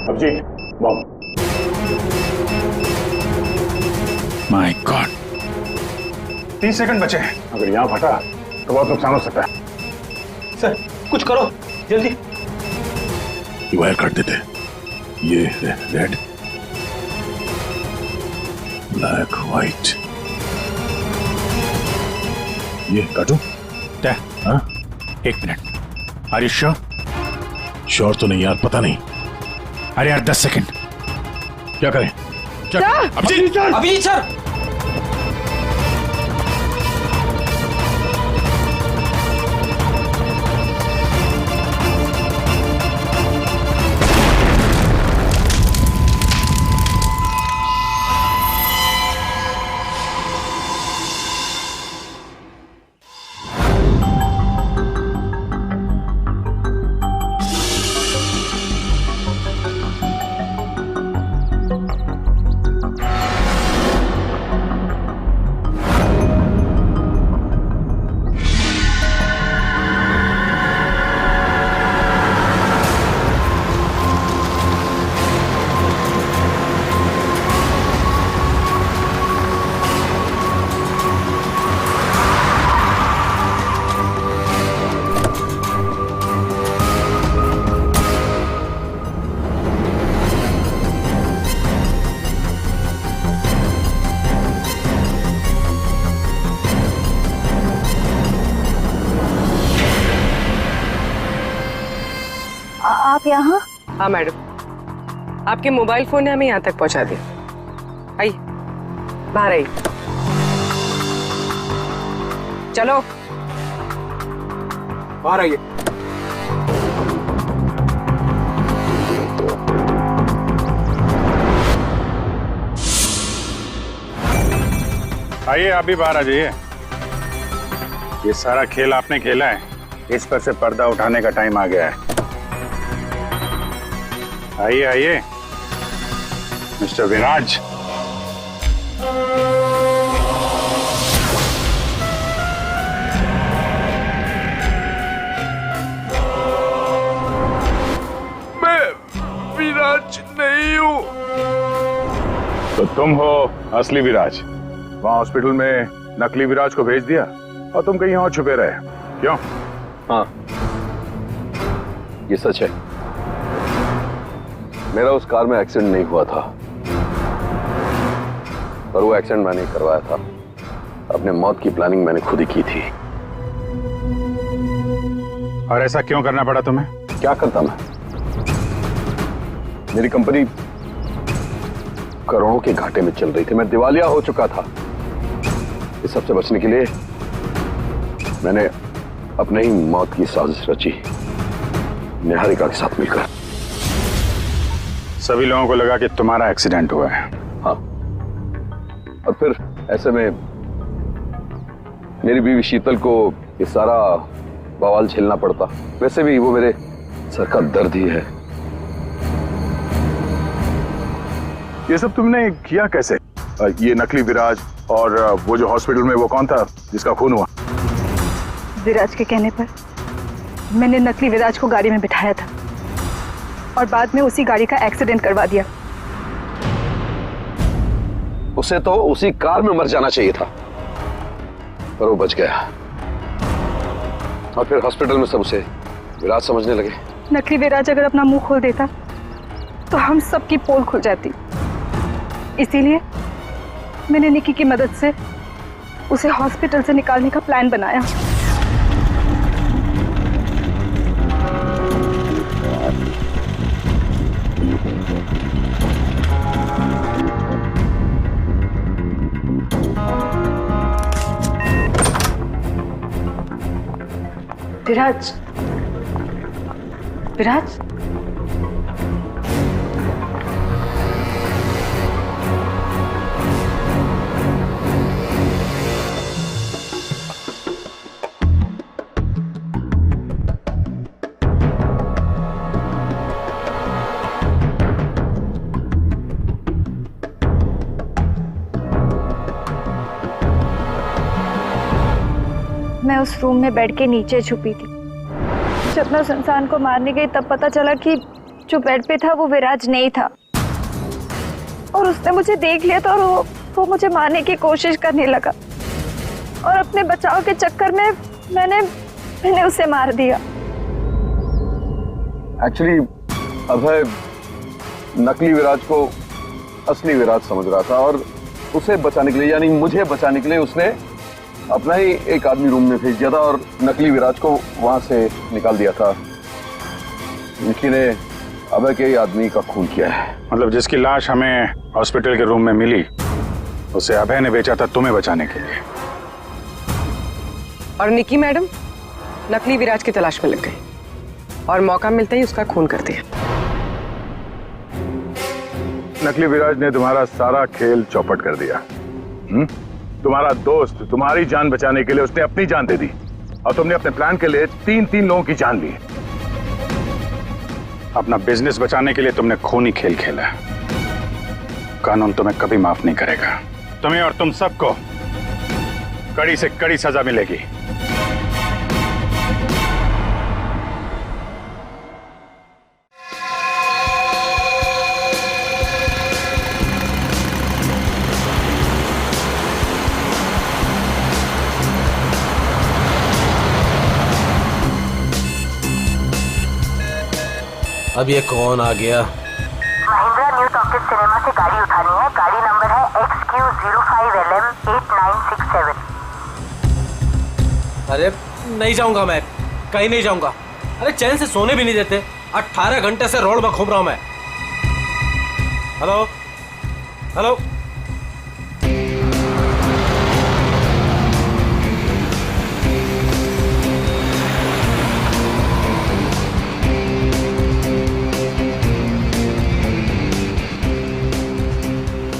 अभिजीत, बम। माय गॉड, 30 सेकंड बचे हैं। अगर यहां फटा तो बहुत नुकसान हो सकता है। सर कुछ करो जल्दी। वायर काट देते। ये रेड, ब्लैक, व्हाइट, ये काटू? हाँ? 1 minute, are you sure? Sure तो नहीं यार, पता नहीं। अरे यार 10 सेकंड। क्या करें? अभिजीत सर! अभिजीत सर! आप यहाँ? हाँ मैडम, आपके मोबाइल फोन ने हमें यहाँ तक पहुँचा दिया। आइए, बाहर आइए। चलो बाहर आइए। आइए, आप भी बाहर आ जाइए। ये सारा खेल आपने खेला है, इस पर से पर्दा उठाने का टाइम आ गया है। आइए आइए, मिस्टर विराज। मैं विराज नहीं हूँ। तो तुम हो असली विराज। वहां हॉस्पिटल में नकली विराज को भेज दिया और तुम कहीं और छुपे रहे, क्यों? हाँ, ये सच है। मेरा उस कार में एक्सीडेंट नहीं हुआ था, पर वो एक्सीडेंट मैंने करवाया था। अपने मौत की प्लानिंग मैंने खुद ही की थी। और ऐसा क्यों करना पड़ा तुम्हें? क्या करता मैं? मेरी कंपनी करोड़ों के घाटे में चल रही थी, मैं दिवालिया हो चुका था। इस सबसे बचने के लिए मैंने अपने ही मौत की साजिश रची, निहारिका के साथ मिलकर। सभी लोगों को लगा कि तुम्हारा एक्सीडेंट हुआ है। हाँ, और फिर ऐसे में मेरी बीवी शीतल को ये सारा बवाल झेलना पड़ता। वैसे भी वो मेरे सर का दर्द ही है। ये सब तुमने किया कैसे? ये नकली विराज और वो जो हॉस्पिटल में वो कौन था जिसका खून हुआ? विराज के कहने पर मैंने नकली विराज को गाड़ी में बिठाया था और बाद में उसी गाड़ी का एक्सीडेंट करवा दिया। उसे तो उसी कार में मर जाना चाहिए था, पर वो बच गया। और फिर हॉस्पिटल में सब उसे विराज समझने लगे। नकली विराज अगर अपना मुंह खोल देता तो हम सबकी पोल खुल जाती। इसीलिए मैंने निकी की मदद से उसे हॉस्पिटल से निकालने का प्लान बनाया। विराज, विराज, मैं उस रूम में बेड के नीचे छुपी थी। जब मैं उस इंसान को मारने गई तब पता चला कि जो बेड पे था वो विराज नहीं था, और उसने मुझे देख लिया था और वो मुझे मारने की कोशिश करने लगा, और अपने बचाव के चक्कर में मैंने उसे मार दिया। एक्चुअली अभय नकली विराज को असली विराज समझ रहा था, और उसे बचाने के लिए, यानी मुझे बचाने के लिए, उसने अपना ही एक आदमी रूम में भेज दिया था और नकली विराज को वहां से निकाल दिया था। निकी ने अभय के ही आदमी का खून किया है। मतलब जिसकी लाश हमें हॉस्पिटल के रूम में मिली उसे अभय ने बेचा था तुम्हें बचाने के लिए। और निकी मैडम नकली विराज की तलाश में लग गई और मौका मिलते ही उसका खून कर दिया। नकली विराज ने तुम्हारा सारा खेल चौपट कर दिया। तुम्हारा दोस्त तुम्हारी जान बचाने के लिए उसने अपनी जान दे दी और तुमने अपने प्लान के लिए 3 लोगों की जान ली। अपना बिजनेस बचाने के लिए तुमने खूनी खेल खेला। कानून तुम्हें कभी माफ नहीं करेगा। तुम्हें और तुम सबको कड़ी से कड़ी सजा मिलेगी। अब ये कौन आ गया? महिंद्रा न्यू टॉकीज सिनेमा से गाड़ी उठानी है। गाड़ी नंबर है XQ05LM8967। अरे नहीं जाऊंगा मैं, कहीं नहीं जाऊंगा। अरे चैन से सोने भी नहीं देते। 18 घंटे से रोड में घूम रहा हूं मैं। हेलो हेलो,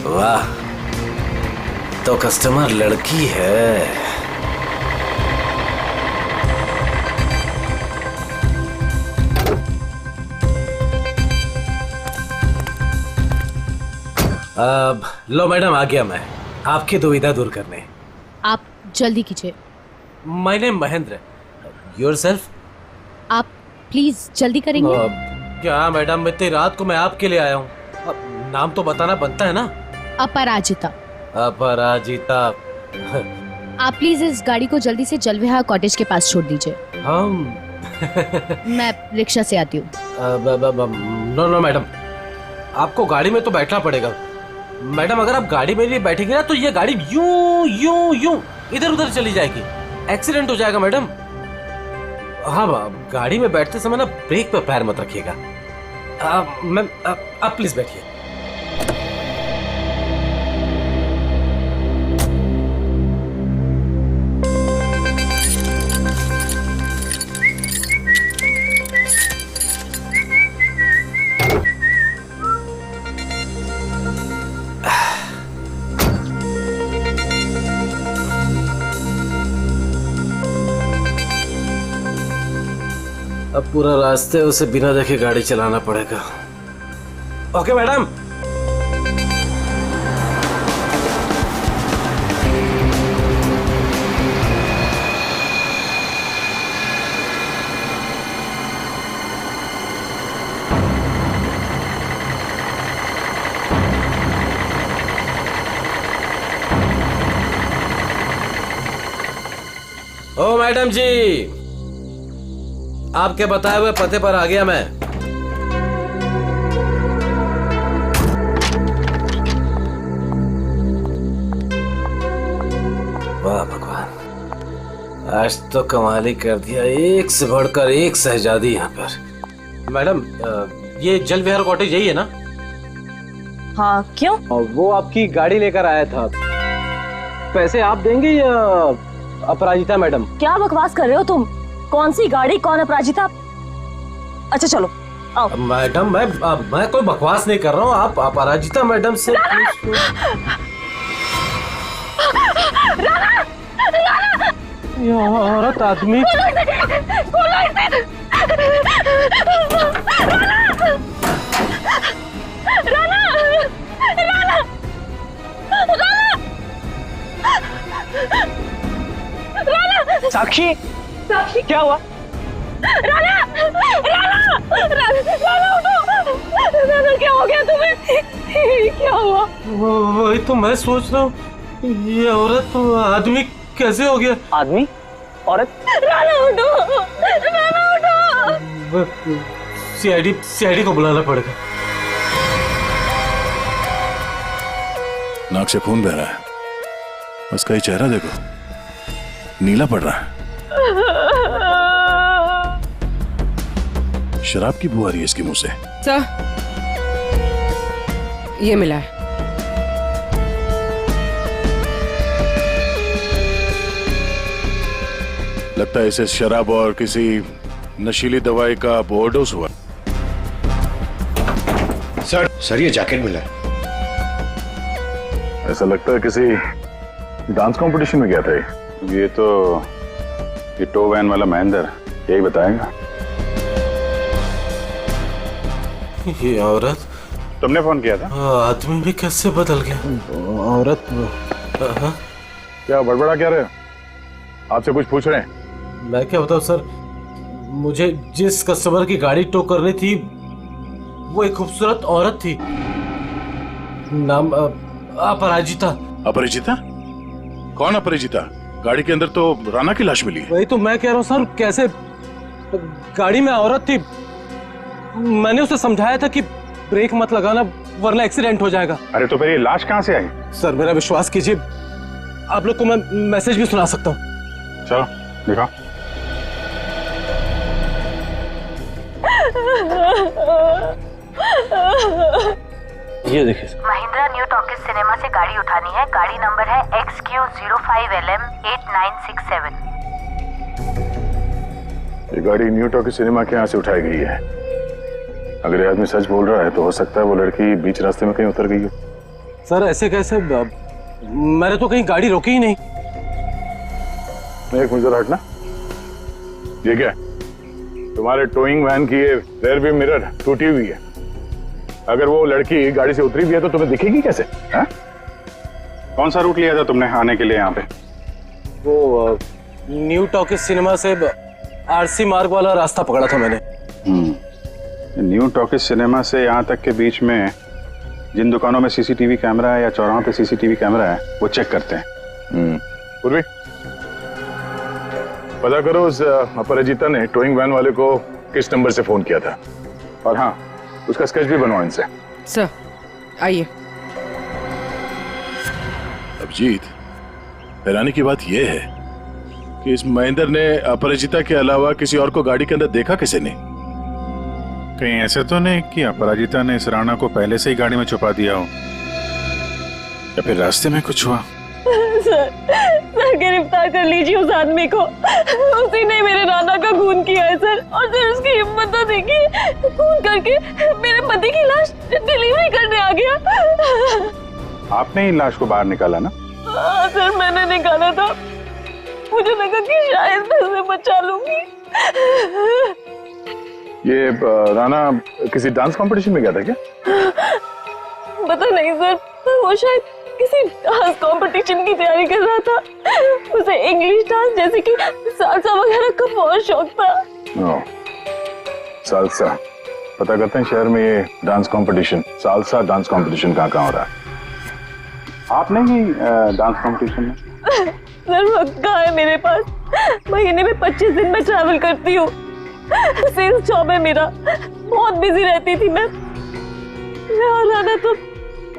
वाह, तो कस्टमर लड़की है। अब लो मैडम, आ गया मैं आपकी दुविधा दूर करने। आप जल्दी कीजिए। My name Mahendra. योरसेल्फ? आप प्लीज जल्दी करेंगे। क्या मैडम, इतनी रात को मैं आपके लिए आया हूँ। नाम तो बताना बनता है ना। अपराजिता। अपराजिता। आप प्लीज इस गाड़ी को जल्दी से जलविहार कॉटेज के पास छोड़ दीजिए। हम मैं रिक्शा से आती हूँ। नो मैडम, आपको गाड़ी में तो बैठना पड़ेगा। मैडम अगर आप गाड़ी में नहीं बैठेंगे ना तो ये गाड़ी यूं यूं यूं इधर उधर चली जाएगी। एक्सीडेंट हो जाएगा मैडम। हाँ, गाड़ी में बैठते समय ना ब्रेक पर पैर मत रखिएगा। मैम आप प्लीज बैठिए। अब पूरा रास्ते उसे बिना देखे गाड़ी चलाना पड़ेगा। Okay madam. Oh madam ji, आपके बताए हुए पते पर आ गया मैं। वाह भगवान, आज तो कमाल ही कर दिया। एक से बढ़कर एक शहजादी यहाँ पर। मैडम ये जल विहार कॉटेज यही है ना? हाँ, क्यों? वो आपकी गाड़ी लेकर आया था। पैसे आप देंगे या अपराजिता मैडम? क्या बकवास कर रहे हो तुम? कौन सी गाड़ी, कौन अपराजिता? अच्छा चलो आओ। मैडम मैं कोई बकवास नहीं कर रहा हूँ। आप अपराजिता मैडम से औरत आदमी। साक्षी, साक्षी क्या हुआ? राना, राना, राना उठो। राना क्या हो गया तुम्हें? क्या हुआ? वही तो मैं सोच रहा हूँ, ये औरत आदमी कैसे हो गया? आदमी औरत? राना उठो, राना उठो। सीआईडी को बुलाना पड़ेगा। नाक से खून बह रहा है। उसका ये चेहरा देखो, नीला पड़ रहा है। शराब की बू आ रही है इसके मुंह से। सर, ये मिला है। लगता है इसे शराब और किसी नशीली दवाई का ओवरडोज हुआ। सर ये जैकेट मिला है। ऐसा लगता है किसी डांस कंपटीशन में गया था ये तो ये टो वैन वाला महेंद्र यही बताएगा। ये औरत, तुमने फोन किया था? आदमी भी कैसे बदल गया। औरत क्या बड़बड़ा क्या रहे हो? आपसे कुछ पूछ रहे हैं? मैं क्या बताऊं सर, मुझे जिस कस्टमर की गाड़ी टो करनी थी वो एक खूबसूरत औरत थी, नाम अपराजिता। अपरिचिता? कौन अपरिचिता? गाड़ी के अंदर तो राणा की लाश मिली है। वही तो मैं कह रहा हूँ सर, कैसे गाड़ी में औरत थी। मैंने उसे समझाया था कि ब्रेक मत लगाना वरना एक्सीडेंट हो जाएगा। अरे तो फिर ये लाश कहाँ से आई? सर मेरा विश्वास कीजिए, आप लोग को मैं मैसेज भी सुना सकता हूँ। चलो दिखाओ। ये देखिए महिंद्रा न्यू टॉकीज सिनेमा से गाड़ी उठानी है। गाड़ी नंबर है XQ05LM8967। ये गाड़ी न्यू टॉकीज सिनेमा के यहाँ से उठाई गई है। अगर ये आदमी सच बोल रहा है तो हो सकता है वो लड़की बीच रास्ते में कहीं उतर गई हो। सर ऐसे कैसे, मैंने तो कहीं गाड़ी रोकी ही नहीं। एक मिनट जरा हटना। ये क्या है? तुम्हारे टोइंग वैन की ये रेयर व्यू मिरर टूटी हुई है। अगर वो लड़की गाड़ी से उतरी भी है तो तुम्हें दिखेगी कैसे? हा? कौन सा रूट लिया था तुमने आने के लिए यहाँ पे? वो न्यू टॉकीज सिनेमा से आरसी मार्ग वाला रास्ता पकड़ा था मैंने। न्यू टॉकीज सिनेमा से यहाँ तक के बीच में जिन दुकानों में सीसीटीवी कैमरा है या चौराहों पे सीसीटीवी कैमरा है वो चेक करते हैं। पूर्वी पता करो उस अपराजिता ने टोइंग वैन वाले को किस नंबर से फोन किया था, और हाँ उसका स्केच भी बनवाओ इनसे। सर आइए। अभिजीत, हैरानी की बात यह है कि इस महेंद्र ने अपराजिता के अलावा किसी और को गाड़ी के अंदर देखा किसी ने? कहीं ऐसे तो नहीं कि अपराजिता ने इस राणा को पहले से ही गाड़ी में छुपा दिया हो, या फिर रास्ते में कुछ हुआ? सर गिरफ्तार कर लीजिए उस आदमी को। उसी ने मेरे राणा का खून किया है सर। और सर उसकी हिम्मत तो देखिए, खून करके मेरे पति की लाश डिलीवरी करने आ गया। आपने ही लाश को बाहर निकाला ना? हाँ सर मैंने निकाला था। मुझे लगा कि शायद मैं उसे बचा लूंगी। ये राणा किसी डांस कंपटीशन में गया था क्या? पता नहीं सर, वो शायद किसी डांस कंपटीशन की तैयारी कर रहा था। उसे इंग्लिश डांस जैसे कि सालसा वगैरह का बहुत शौक था। सालसा, पता करते हैं शहर में ये dance competition, salsa dance competition कहाँ हो रहा है। आप नहीं डांस कंपटीशन में? सर वक्त कहाँ है मेरे पास? महीने में 25 दिन में ट्रैवल करती हूँ। सेल्स जॉब है मेरा, बहुत बिजी रहती थी मैं। यहाँ आना तो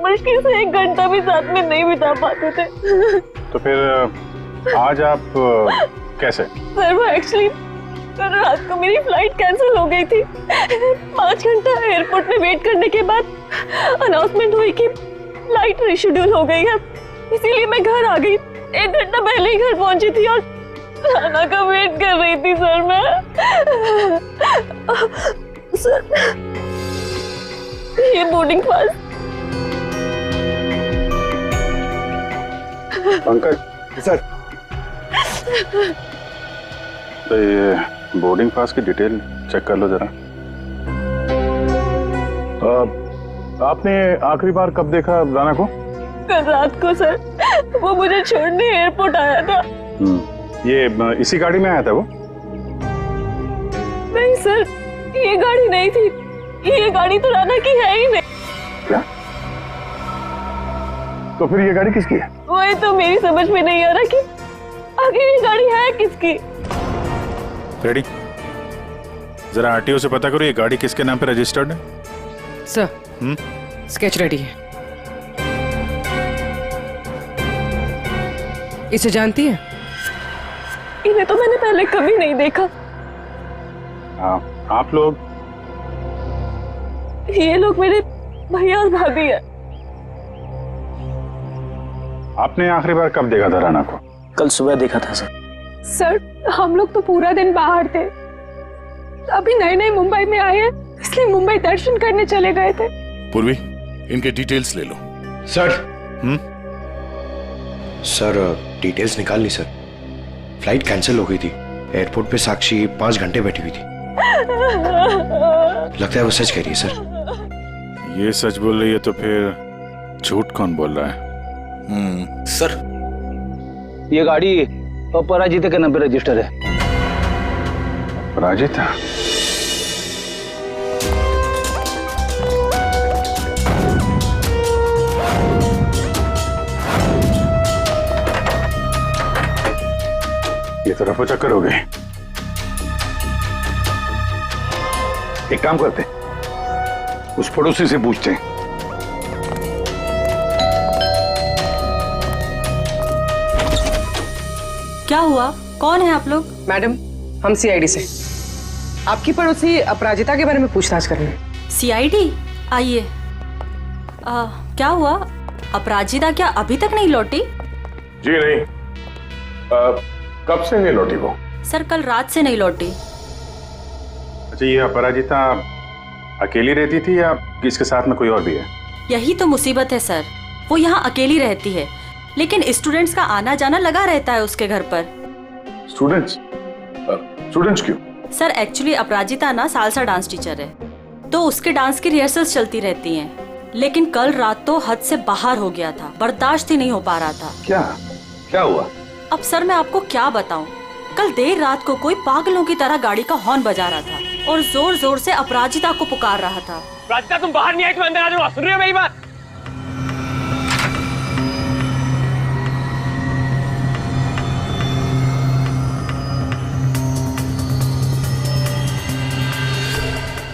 मुश्किल से 1 घंटा भी साथ में नहीं बिता पाते थे। तो फिर आज आप कैसे? सर वो एक्चुअली कल रात को मेरी फ्लाइट कैंसिल हो गई थी। 5 घंटा एयरपोर्ट में वेट करने के बाद अनाउंसमेंट हुई कि फ्लाइट रिशेड्यूल हो गई है, इसीलिए मैं घर आ गई। 1 घंटा पहले ही घर पहुंची थी और राणा का वेट कर रही थी सर मैं। सर ये बोर्डिंग पास। पंकज सर, तो ये बोर्डिंग पास की डिटेल चेक कर लो जरा। आपने आखिरी बार कब देखा राणा को? कल रात को सर, वो मुझे छोड़ने एयरपोर्ट आया था। ये इसी गाड़ी में आया था वो? नहीं सर, ये गाड़ी नहीं थी। ये गाड़ी तो राणा की है ही नहीं। क्या? तो फिर ये गाड़ी किसकी है? वही तो मेरी समझ में नहीं आ रहा कि आखिर ये गाड़ी है किसकी। रेडी, जरा आरटीओ से पता करो ये गाड़ी किसके नाम पे रजिस्टर्ड है। सर स्केच रेडी है। इसे जानती है? इन्हें तो मैंने पहले कभी नहीं देखा। आप लोग ये लोग मेरे भैया और भाभी है। आपने आखिरी बार कब देखा था राणा को? कल सुबह देखा था सर। सर हम लोग तो पूरा दिन बाहर थे, अभी नए नए मुंबई में आए हैं, इसलिए मुंबई दर्शन करने चले गए थे। पूर्वी, इनके डिटेल्स ले लो। सर सर डिटेल्स निकाल ली सर। फ्लाइट कैंसिल हो गई थी। एयरपोर्ट पे साक्षी 5 घंटे बैठी हुई थी। लगता है वो सच कह रही है सर। ये सच बोल रही है तो फिर झूठ कौन बोल रहा है? सर ये गाड़ी अपराजिता के नाम पे रजिस्टर है। अपराजिता? ये तो रफो चक्कर हो गए। एक काम करते, उस पड़ोसी से पूछते हैं। क्या हुआ? कौन है आप लोग? मैडम, हम सीआईडी से आपकी पड़ोसी अपराजिता के बारे में पूछताछ कर रहे हैं। सीआईडी? आइए। क्या हुआ? अपराजिता क्या अभी तक नहीं लौटी? जी नहीं। कब से नहीं लौटी वो? सर कल रात से नहीं लौटी। अच्छा, ये अपराजिता अकेली रहती थी या इसके साथ में कोई और भी है? यही तो मुसीबत है सर, वो यहाँ अकेली रहती है, लेकिन स्टूडेंट्स का आना जाना लगा रहता है उसके घर पर। स्टूडेंट्स? स्टूडेंट्स क्यों? सर एक्चुअली अपराजिता ना सालसा डांस टीचर है, तो उसके डांस की रिहर्सल्स चलती रहती हैं, लेकिन कल रात तो हद से बाहर हो गया था, बर्दाश्त ही नहीं हो पा रहा था। क्या हुआ? अब सर मैं आपको क्या बताऊं, कल देर रात को कोई पागलों की तरह गाड़ी का हॉर्न बजा रहा था और जोर जोर से अपराजिता को पुकार रहा था। अपराजिता तुम बाहर नहीं आई, तुम अंदर आ जाओ। सुन रही हो मेरी बात?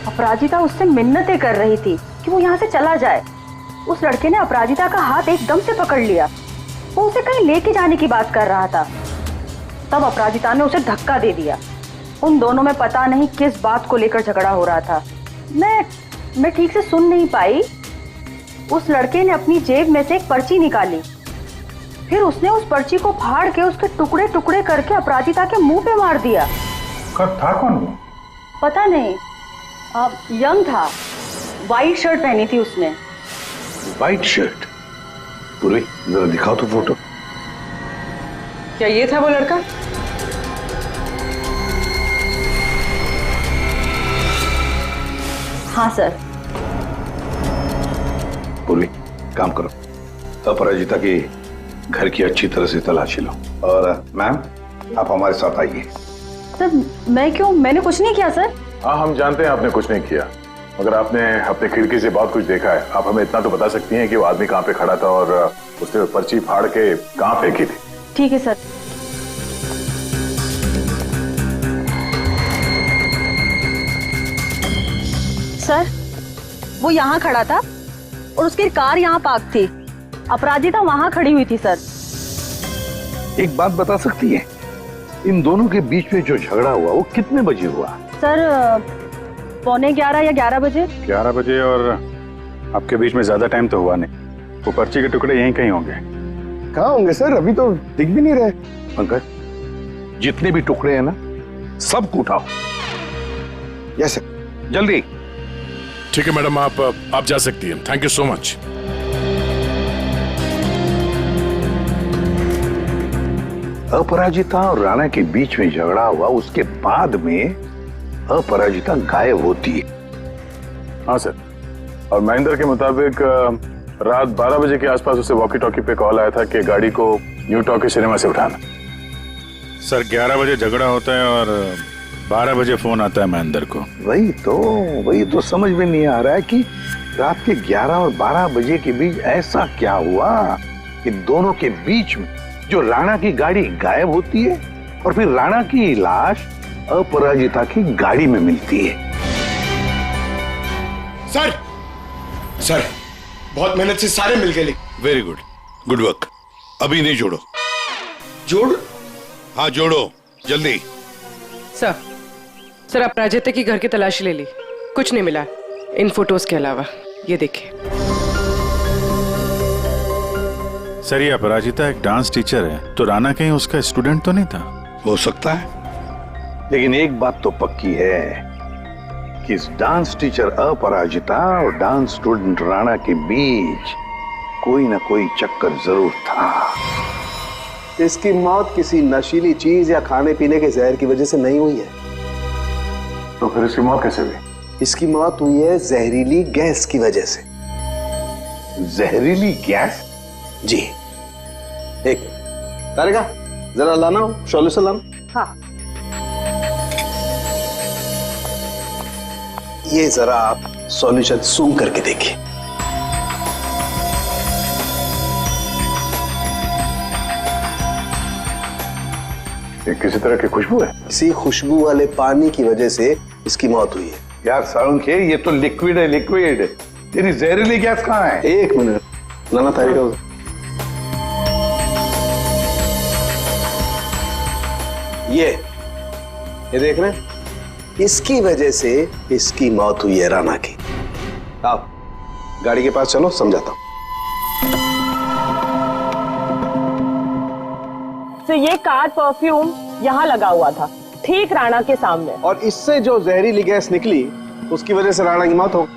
अपराजिता उससे मिन्नतें कर रही थी कि वो यहाँ से चला जाए। उस लड़के ने अपराजिता का हाथ एकदम से पकड़ लिया। वो उसे कहीं लेके जाने की बात कर रहा था। तब अपराजिता ने उसे धक्का दे दिया। उन दोनों में पता नहीं किस बात को लेकर झगड़ा हो रहा था। मैं ठीक से सुन नहीं पाई। उस लड़के ने अपनी जेब में से एक पर्ची निकाली, फिर उसने उस पर्ची को फाड़ के उसके टुकड़े टुकड़े करके अपराजिता के मुंह पे मार दिया। कब था कौन वो? पता नहीं, यंग था, वाइट शर्ट पहनी थी उसने। White shirt? पूरी जरा दिखाओ तो फोटो। क्या ये था वो लड़का? हाँ सर। पूर्वी, काम करो, अपराजिता की घर की अच्छी तरह से तलाशी लो। और मैम, आप हमारे साथ आइए। सर मैं क्यों? मैंने कुछ नहीं किया सर। हाँ, हम जानते हैं आपने कुछ नहीं किया, मगर आपने अपने खिड़की से बहुत कुछ देखा है। आप हमें इतना तो बता सकती हैं कि वो आदमी कहाँ पे खड़ा था और उसने पर्ची फाड़ के कहाँ फेंकी थी? ठीक है सर। सर वो यहाँ खड़ा था और उसकी कार यहाँ पार्क थी। अपराजिता वहाँ खड़ी हुई थी सर। एक बात बता सकती है, इन दोनों के बीच में जो झगड़ा हुआ वो कितने बजे हुआ? सर 11:15 या 11 बजे। 11 बजे। और आपके बीच में ज्यादा टाइम तो हुआ नहीं। वो पर्ची के टुकड़े यहीं कहीं होंगे। कहाँ होंगे सर? अभी तो दिख भी नहीं रहे। पंकज, जितने भी टुकड़े हैं ना, सबको उठाओ। Yes sir. जल्दी। ठीक है मैडम, आप जा सकती हैं। Thank you so much. Aparajita और राणा के बीच में झगड़ा हुआ, उसके बाद में अपराजिता गायब होती है। हाँ सर, और महेंद्र के मुताबिक रात 12 बजे के आसपास उसे वॉकी टॉकी पे कॉल आया था कि गाड़ी को न्यू टॉकी सिनेमा से उठाना। सर 11 बजे झगड़ा होता है और 12 बजे फोन आता है महेंद्र को। वही तो समझ में नहीं आ रहा है कि रात के 11 और 12 बजे के बीच ऐसा क्या हुआ कि दोनों के बीच में जो राणा की गाड़ी गायब होती है और फिर राणा की लाश अपराजिता की गाड़ी में मिलती है। सर बहुत मेहनत से सारे मिल गए। Very good, good work. अभी नहीं जोड़ो। जोड़? हाँ जोड़ो, जल्दी। सर अपराजिता की घर की तलाशी ले ली, कुछ नहीं मिला। इन फोटोज के अलावा ये देखिए। सर ये अपराजिता एक डांस टीचर है, तो राणा कहीं उसका स्टूडेंट तो नहीं था? हो सकता है, लेकिन एक बात तो पक्की है कि इस डांस टीचर अपराजिता और डांस स्टूडेंट राणा के बीच कोई ना कोई चक्कर जरूर था। इसकी मौत किसी नशीली चीज या खाने पीने के जहर की वजह से नहीं हुई है। तो फिर इसकी मौत कैसे हुई? इसकी मौत हुई है जहरीली गैस की वजह से। जहरीली गैस? जी। एक तारिका, जरा लाना हो, सॉल्यूशन लाना। हाँ। ये जरा आप सॉल्यूशन सूंघ करके देखिए। ये किसी तरह की खुशबू है? किसी खुशबू वाले पानी की वजह से इसकी मौत हुई है। यार साळुंखे, ये तो लिक्विड है, लिक्विड। तेरी जहरीली गैस कहाँ है? एक मिनट, लाना तारिका। ये देख रहे हैं, इसकी वजह से इसकी मौत हुई है राणा की। आप गाड़ी के पास चलो, समझाता हूं। तो ये कार परफ्यूम यहाँ लगा हुआ था, ठीक राणा के सामने, और इससे जो जहरीली गैस निकली उसकी वजह से राणा की मौत हो।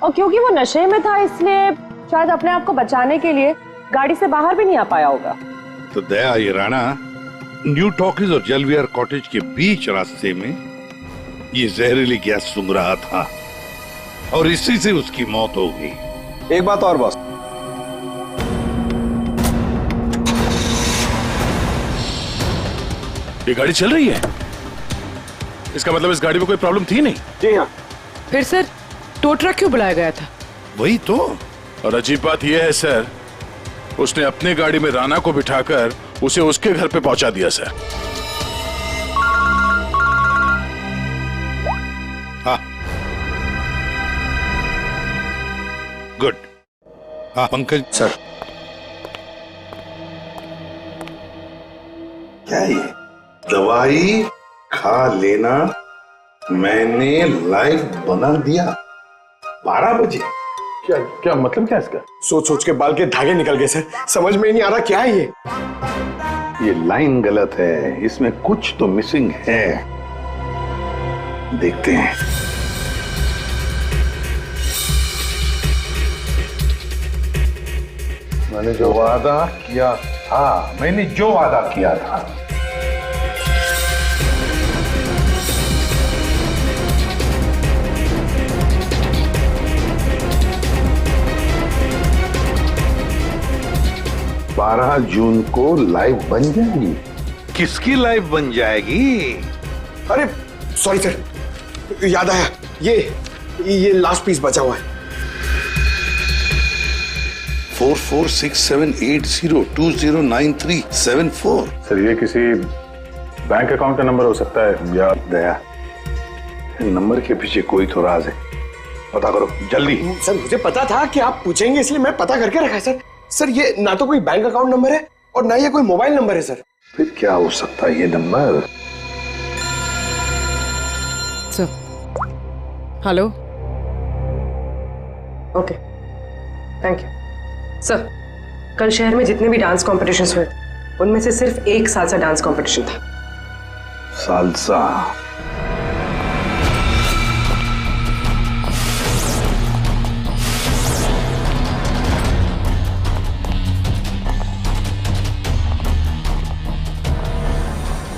और क्योंकि वो नशे में था इसलिए शायद अपने आप को बचाने के लिए गाड़ी से बाहर भी नहीं आ पाया होगा। तो दया, ये राणा न्यू टॉकीज और जलवियर कॉटेज के बीच रास्ते में ये जहरीली गैस सूंघ रहा था और इसी से उसकी मौत हो गई। एक बात और बॉस, ये गाड़ी चल रही है, इसका मतलब इस गाड़ी में कोई प्रॉब्लम थी नहीं? जी हाँ। फिर सर टो ट्रक क्यों बुलाया गया था? वही तो। और अजीब बात यह है सर, उसने अपनी गाड़ी में राणा को बिठाकर उसे उसके घर पे पहुंचा दिया सर। हाँ, गुड। हाँ पंकज सर। क्या ये दवाई खा लेना मैंने लाइव बना दिया 12 बजे? क्या क्या मतलब क्या इसका? सोच सोच के बाल के धागे निकल गए सर, समझ में ही नहीं आ रहा क्या है ये। ये लाइन गलत है, इसमें कुछ तो मिसिंग है। देखते हैं। मैंने जो वादा किया था, बारह जून को लाइव बन जाएगी। किसकी लाइव बन जाएगी? अरे सॉरी सर, याद आया, ये लास्ट पीस बचा हुआ है। 446780209374। सर ये किसी बैंक अकाउंट का नंबर हो सकता है या? दया, नंबर के पीछे कोई तो राज है, पता करो जल्दी। सर मुझे पता था कि आप पूछेंगे इसलिए मैं पता करके रखा है सर। सर ये ना तो कोई बैंक अकाउंट नंबर है और ना ये कोई मोबाइल नंबर है सर। फिर क्या हो सकता है ये number? Sir hello, okay thank you. Sir कल शहर में जितने भी डांस कॉम्पिटिशन्स हुए उनमें से सिर्फ एक सालसा डांस कॉम्पिटिशन था। सालसा?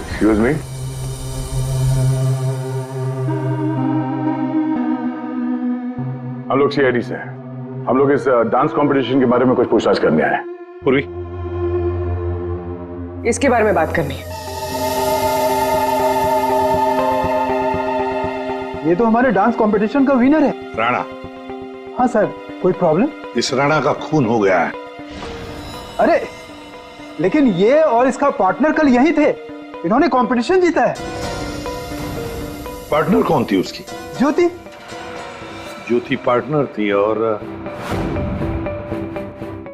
एक्सक्यूज मी, हम लोग सीआईडी से हैं। हम लोग इस डांस कंपटीशन के बारे में कुछ पूछताछ करने आए हैं। पूर्वी, इसके बारे में बात करनी है। ये तो हमारे डांस कंपटीशन का विनर है, राणा। हाँ सर, कोई प्रॉब्लम? इस राणा का खून हो गया है। अरे लेकिन ये और इसका पार्टनर कल यहीं थे, इन्होंने कंपटीशन जीता है। पार्टनर कौन थी उसकी? ज्योति। ज्योति पार्टनर थी और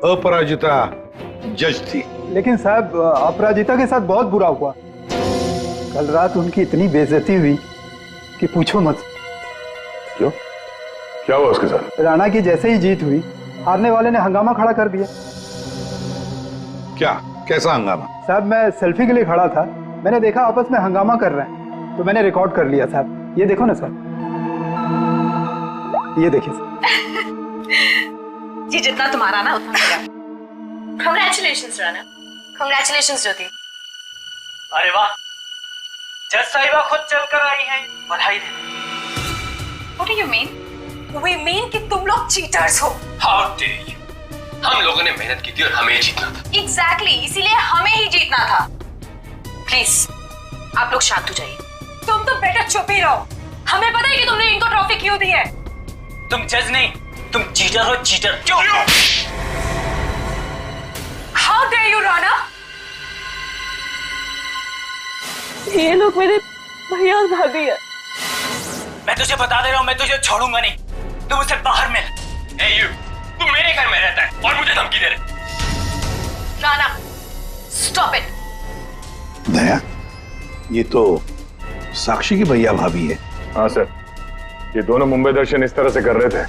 अपराजिता जज थी। लेकिन साहब अपराजिता के साथ बहुत बुरा हुआ। कल रात उनकी इतनी बेइज्जती हुई कि पूछो मत। क्यों? क्या हुआ उसके साथ? राणा की जैसे ही जीत हुई, हारने वाले ने हंगामा खड़ा कर दिया। क्या? कैसा हंगामा? साहब मैं सेल्फी के लिए खड़ा था, मैंने देखा आपस में हंगामा कर रहे हैं, तो मैंने रिकॉर्ड कर लिया साहब। ये देखो ना सर, ये देखिए सर। जी जितना तुम्हारा ना उतना मेरा। कांग्रेचुलेशंस राणा। कांग्रेचुलेशंस ज्योति। अरे वाह, जज साहिबा खुद चलकर आई हैं, बधाई दे। What do you mean? We mean कि तुम लोग चीटर्स हो। How dare you? हम लोगों ने मेहनत की थी और हमें जीतना था। Exactly, इसीलिए हमें ही जीतना था। प्लीज आप लोग शांत हो जाइए। तुम तो बेटर चुप ही रहो। हमें पता है कि तुमने इनको ट्रॉफी क्यों दी है। तुम जज नहीं, तुम चीटर हो, चीटर। क्यों? How dare you, Rana? ये लोग मेरे भैया और भाभी है। मैं तुझे बता दे रहा हूँ, मैं तुझे छोड़ूंगा नहीं। तू मुझसे बाहर मिल। Hey you, तू मेरे घर में रहता है और मुझे धमकी दे रहे। Rana, stop it। दया, ये तो साक्षी की भैया भाभी है। हाँ सर, ये दोनों मुंबई दर्शन इस तरह से कर रहे थे।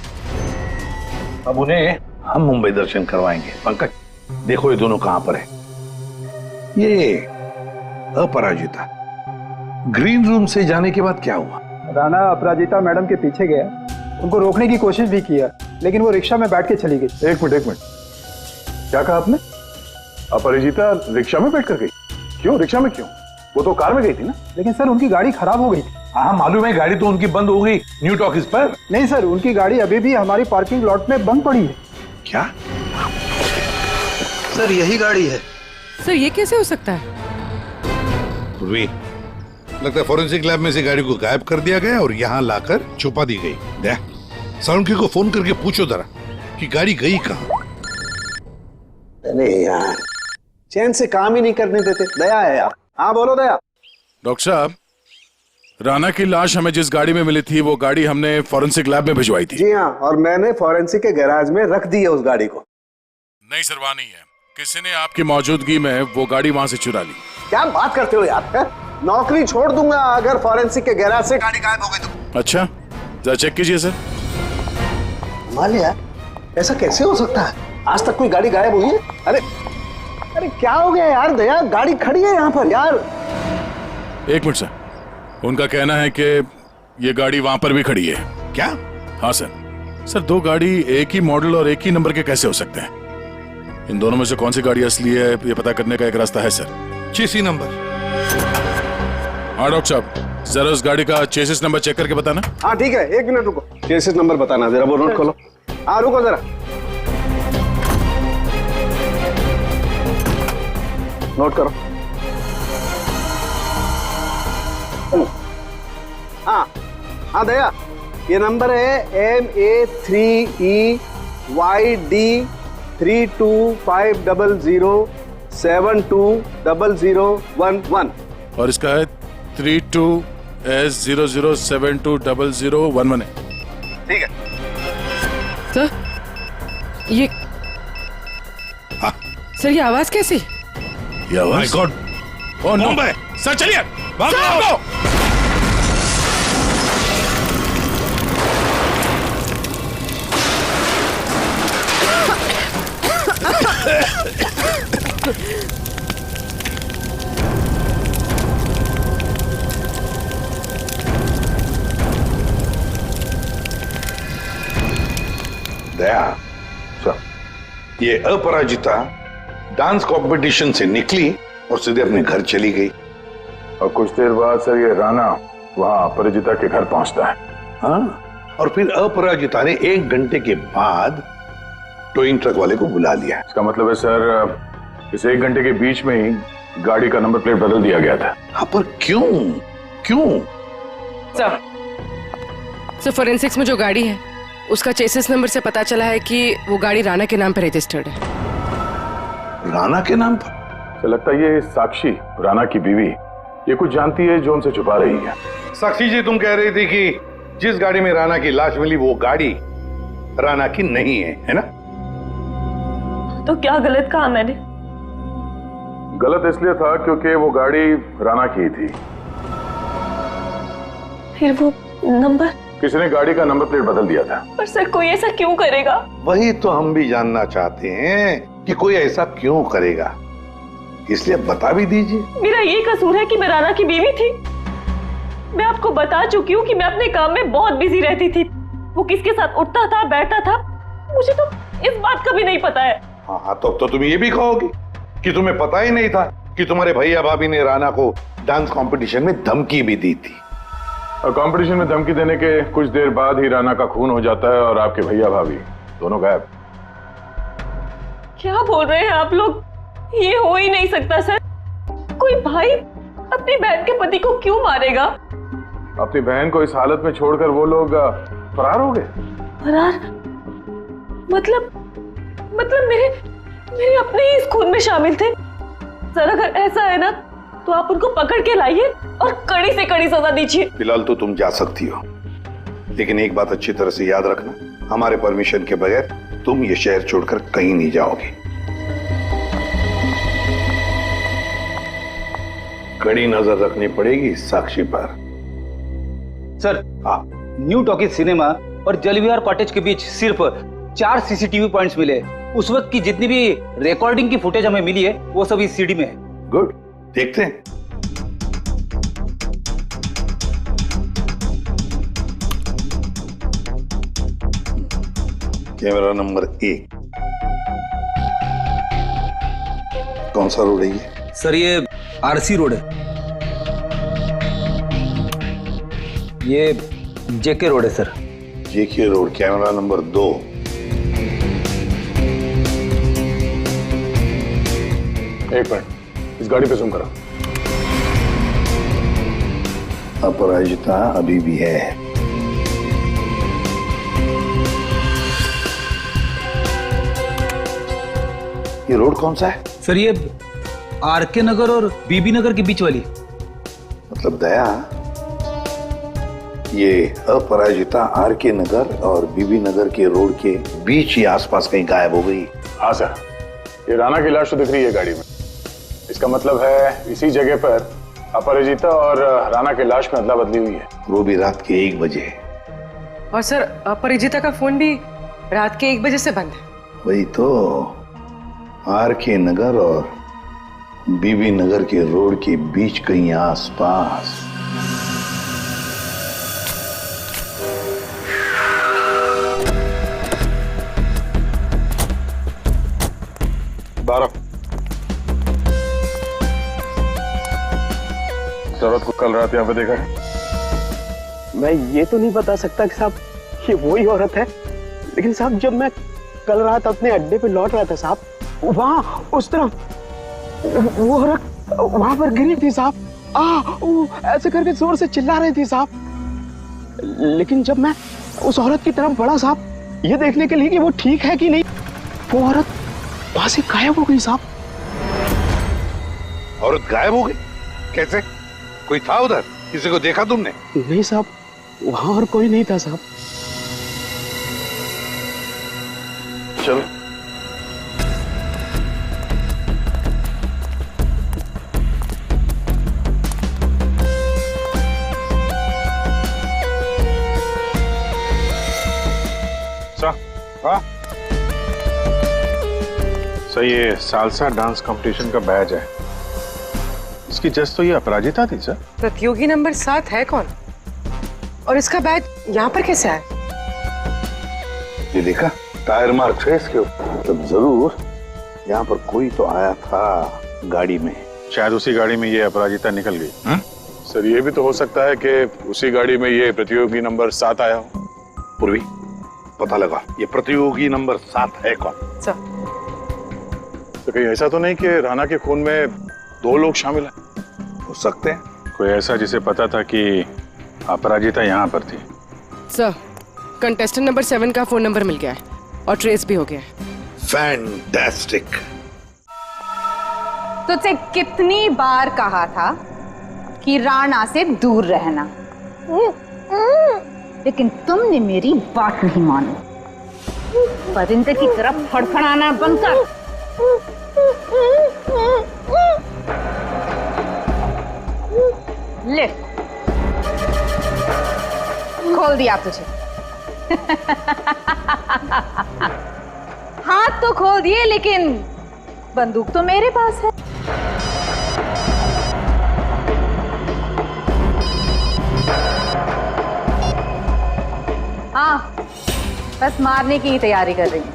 अब उन्हें हम मुंबई दर्शन करवाएंगे। पंकज देखो ये दोनों कहां पर है। ये अपराजिता ग्रीन रूम से जाने के बाद क्या हुआ? राणा अपराजिता मैडम के पीछे गया, उनको रोकने की कोशिश भी किया, लेकिन वो रिक्शा में बैठ के चली गई। एक मिनट, क्या कहा आपने? अपराजिता रिक्शा में बैठ कर गई? क्यों? रिक्शा में क्यों? वो तो कार में गई थी ना। लेकिन सर उनकी गाड़ी खराब हो गई थी। हाँ मालूम है, गाड़ी तो उनकी बंद हो गई न्यू टॉकीज पर। नहीं सर, उनकी गाड़ी अभी भी हमारी पार्किंग लॉट में बंद पड़ी है। क्या? सर यही गाड़ी है। सर ये कैसे हो सकता है? लगता है फॉरेंसिक लैब में से गाड़ी को गायब कर दिया गया और यहाँ लाकर छुपा दी गई। दया, सालुंकी को फोन करके पूछो जरा कि गाड़ी गई कहाँ। अरे यार, चैन से काम ही नहीं करने देते। दया है यार। हाँ बोलो दया। डॉक्टर साहब, राणा की लाश हमें जिस गाड़ी में मिली थी वो गाड़ी हमने फॉरेंसिक लैब में भिजवाई थी। जी हाँ, और मैंने फॉरेंसिक के गैराज में रख दी है उस गाड़ी को। नहीं सर, वहाँ नहीं है। किसी ने आपकी मौजूदगी में वो गाड़ी वहाँ से चुरा ली। क्या बात करते हो यार? है? नौकरी छोड़ दूंगा अगर फॉरेंसिक के गैराज से गाड़ी गायब हो गई तो। अच्छा, जरा चेक कीजिए सर। मान लिया, ऐसा कैसे हो सकता है? आज तक कोई गाड़ी गायब हुई है? अरे क्या हो गया यार? दया, गाड़ी खड़ी है यहाँ पर यार। एक मिनट सर, उनका कहना है कि ये गाड़ी वहां पर भी खड़ी है। क्या? हाँ सर, दो गाड़ी एक ही मॉडल और एक ही नंबर के कैसे हो सकते हैं? इन दोनों में से कौन सी गाड़ी असली है ये पता करने का एक रास्ता है सर। चेसी नंबर। हाँ डॉक्टर साहब, जरा उस गाड़ी का चेसिस नंबर चेक करके बताना। हाँ ठीक है, एक मिनट रुको। चेसिस नंबर बताना जरा, वो नोट खोलो। हाँ रुको जरा, नोट करो। हाँ दया, ये नंबर है MA3EYD325007200011 और इसका है 32S00720011 है। ठीक है सर, ये सर ये आवाज कैसी? ये आवाज? God, oh no. Mumbai. Sir चलिए, भागो। दया सर, ये अपराजिता डांस कंपटीशन से निकली और सीधे अपने घर चली गई। और कुछ देर बाद सर ये राणा वहां अपराजिता के घर पहुंचता है। हाँ, और फिर अपराजिता ने 1 घंटे के बाद टोइंग ट्रक वाले को बुला लिया। इसका मतलब है सर, इस 1 घंटे के बीच में ही गाड़ी का नंबर प्लेट बदल दिया गया था। हाँ, पर क्यों? सर फॉरेंसिक्स में जो गाड़ी है उसका चेसिस नंबर से पता चला है कि वो गाड़ी राणा के नाम पर रजिस्टर्ड है। राणा के नाम पर? तो लगता है ये साक्षी, राणा की बीवी, ये कुछ जानती है जो उनसे छुपा रही है। साक्षी जी, तुम कह रही थी कि जिस गाड़ी में राणा की लाश मिली वो गाड़ी राणा की नहीं है ना? तो क्या गलत कहा मैंने? गलत इसलिए था क्योंकि वो गाड़ी राणा की थी। फिर वो नंबर? किसी ने गाड़ी का नंबर प्लेट बदल दिया था। पर सर कोई ऐसा क्यों करेगा? वही तो हम भी जानना चाहते हैं कि कोई ऐसा क्यों करेगा, इसलिए बता भी दीजिए। मेरा ये कसूर है कि मैं राणा की बीवी थी। मैं आपको बता चुकी हूँ कि मैं अपने काम में बहुत बिजी रहती थी। वो किसके साथ उठता था बैठता था मुझे तो इस बात का भी नहीं पता है। हाँ तो तुम ये भी कहोगे कि तुम्हें पता ही नहीं था कि तुम्हारे भैया भाभी ने राणा को डांस कंपटीशन में धमकी भी दी थी। और कंपटीशन में धमकी देने के कुछ देर बाद ही राणा का खून हो जाता है और आपके भैया भाभी दोनों गायब। क्या बोल रहे हैं आप लोग? ये हो ही नहीं सकता सर। कोई भाई अपनी बहन के पति को क्यों मारेगा? अपनी बहन को इस हालत में छोड़कर वो लोग फरार हो गए। फरार? मतलब मेरे अपने ही इस खून में शामिल थे। सर अगर ऐसा है ना तो आप उनको पकड़ के लाइए और कड़ी से कड़ी सजा दीजिए। फिलहाल तो तुम जा सकती हो, लेकिन एक बात अच्छी तरह से याद रखना, हमारे परमिशन के बगैर तुम ये शहर छोड़कर कहीं नहीं जाओगे। कड़ी नजर रखनी पड़ेगी साक्षी पर। सर न्यू टॉकीज सिनेमा और जलविहार कॉटेज के बीच सिर्फ 4 सीसीटीवी पॉइंट्स मिले। उस वक्त की जितनी भी रिकॉर्डिंग की फुटेज हमें मिली है वो सब इस सीडी में है। गुड, देखते हैं। कैमरा नंबर 1 कौन सा रोड है ये? सर ये आरसी रोड है। ये जेके रोड है सर। जेके रोड, कैमरा नंबर 2। एक मिनट, इस गाड़ी पे जूम करो। अपराजिता अभी भी है। ये रोड कौन सा है? सर ये आरके नगर और बीबी नगर के बीच वाली। मतलब दया, ये अपराजिता आरके नगर और बीबी नगर के रोड के बीच ही आसपास कहीं गायब हो गई। हाँ सर, ये राणा की लाश तो दिख रही है गाड़ी में। इसका मतलब है इसी जगह पर अपराजिता और राणा की लाश में अदला बदली हुई है। वो भी रात के 1 बजे। और सर अपराजिता का फोन भी रात के 1 बजे से बंद है। वही तो, आरके नगर और बीबी नगर के रोड के बीच कहीं आसपास। औरत को कल रात यहाँ पे देखा है? मैं ये तो नहीं बता सकता कि साहब ये वही औरत है, लेकिन साहब जब मैं कल रात अपने अड्डे पे लौट रहा था साहब, वहाँ उस तरफ वो औरत वहां पर गिरी थी साहब। वो ऐसे करके जोर से चिल्ला रही थी साहब। लेकिन जब मैं उस औरत की तरफ बढ़ा साहब ये देखने के लिए कि वो ठीक है कि नहीं, वो औरत वहां से गायब हो गई साहब। औरत गायब हो गई? कैसे? कोई था उधर? किसी को देखा तुमने? नहीं साहब, वहां और कोई नहीं था साहब। चलो सर ये सालसा डांस कंपटीशन का बैच है। इसकी जज तो ये अपराजिता थी सर। प्रतियोगी नंबर 7 है कौन? और इसका बैच यहाँ पर कैसे आया? ये देखा, टायर मार्क है इसके ऊपर। तब जरूर यहाँ पर कोई तो आया था गाड़ी में। शायद उसी गाड़ी में ये अपराजिता निकल गई। सर ये भी तो हो सकता है कि उसी गाड़ी में ये प्रतियोगी नंबर 7 आया हो। पूर्वी, पता लगा ये प्रतियोगी नंबर 7 है कौन? सर तो कहीं ऐसा तो नहीं कि राणा के खून में 2 लोग शामिल हैं? हो सकते हैं। कोई ऐसा जिसे पता था कि अपराजिता यहाँ पर थी। सर कंटेस्टेंट नंबर 7 का फोन नंबर मिल गया है और ट्रेस भी हो गया है। फैंटास्टिक। तुझसे कितनी बार कहा था कि राणा से दूर रहना, लेकिन तुमने मेरी बात नहीं मानी। परिंदे की तरफ फड़फड़ाना बंद कर। ले खोल खोल दिया तुझे। हाथ तो खोल दिए, लेकिन बंदूक तो मेरे पास है। हाँ, बस मारने की ही तैयारी कर रही हूँ।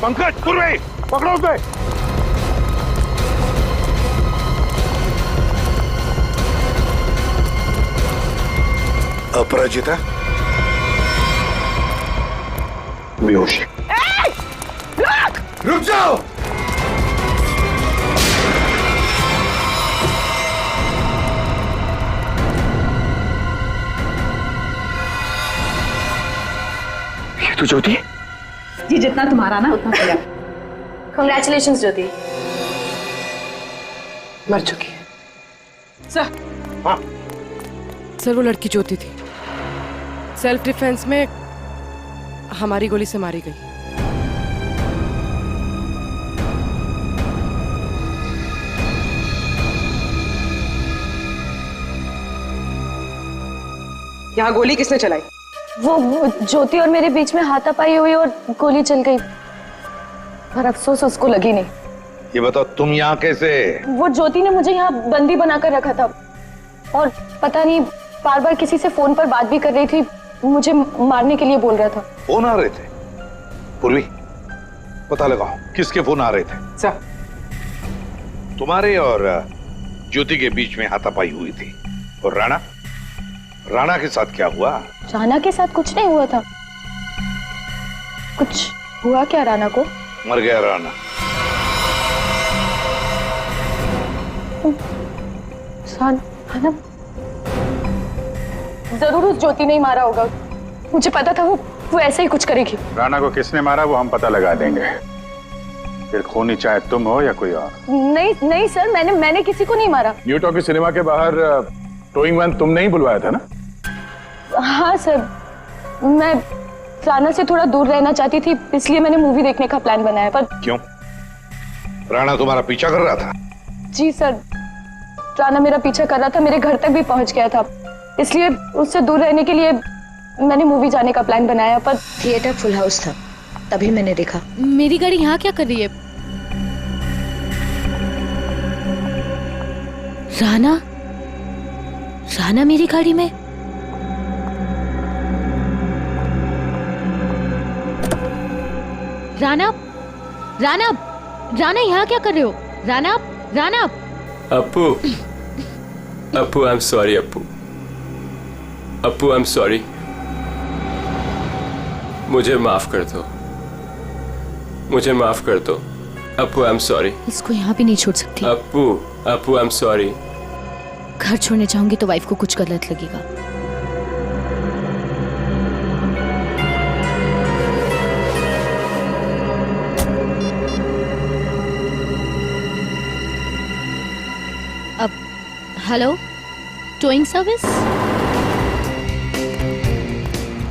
पंकज, पूर्वे, पकड़ो उसे। अपराजिता बेहोश है। रुक जाओ। ये तो ज्योति। जी, जितना तुम्हारा ना उतना मेरा। कांग्रेचुलेशंस ज्योति। मर चुकी है सर। हाँ सर, वो लड़की ज्योति थी। सेल्फ डिफेंस में हमारी गोली से मारी गई। यहाँ गोली किसने चलाई? वो ज्योति और मेरे बीच में हाथापाई हुई और गोली चल गई, पर अफसोस उसको लगी नहीं। ये बताओ तुम यहाँ कैसे? वो ज्योति ने मुझे यहाँ बंदी बनाकर रखा था और पता नहीं बार बार किसी से फोन पर बात भी कर रही थी, मुझे मारने के लिए बोल रहा था। फोन आ रहे थे? पूर्वी, पता लगाओ किसके फोन आ रहे थे। सर, तुम्हारे और ज्योति के बीच में हाथापाई हुई थी। और राणा, राणा के साथ क्या हुआ? राणा के साथ कुछ नहीं हुआ था। कुछ हुआ क्या राणा को? मर गया राणा। राणा जरूर उस ज्योति ने ही मारा होगा। मुझे पता था वो ऐसे ही कुछ करेगी। राणा को किसने मारा वो हम पता लगा देंगे। फिर खूनी चाहे तुम हो या कोई और। नहीं सर, मैंने किसी को नहीं मारा। न्यू टॉकी सिनेमा के बाहर टोइंग वैन तुमने ही बुलवाया था ना? हाँ सर, मैं राणा से थोड़ा दूर रहना चाहती थी, इसलिए मैंने मूवी देखने का प्लान बनाया। पर क्यों? राणा तुम्हारा पीछा कर रहा था? जी सर, राणा मेरा पीछा कर रहा था, मेरे घर तक भी पहुंच गया था, इसलिए उससे दूर रहने के लिए मैंने मूवी जाने का प्लान बनाया। पर थिएटर फुल हाउस था, तभी मैंने देखा। मेरी गाड़ी यहाँ क्या कर रही है? राणा मेरी गाड़ी में? राणा यहाँ क्या कर रहे हो? Rana Appu I am sorry. Appu I am sorry. मुझे माफ कर दो। Appu I am sorry. इसको यहाँ भी नहीं छोड़ सकती। Appu I am sorry. घर छोड़ने चाहूंगी तो वाइफ को कुछ गलत लगेगा। अब हेलो, टोइंग सर्विस?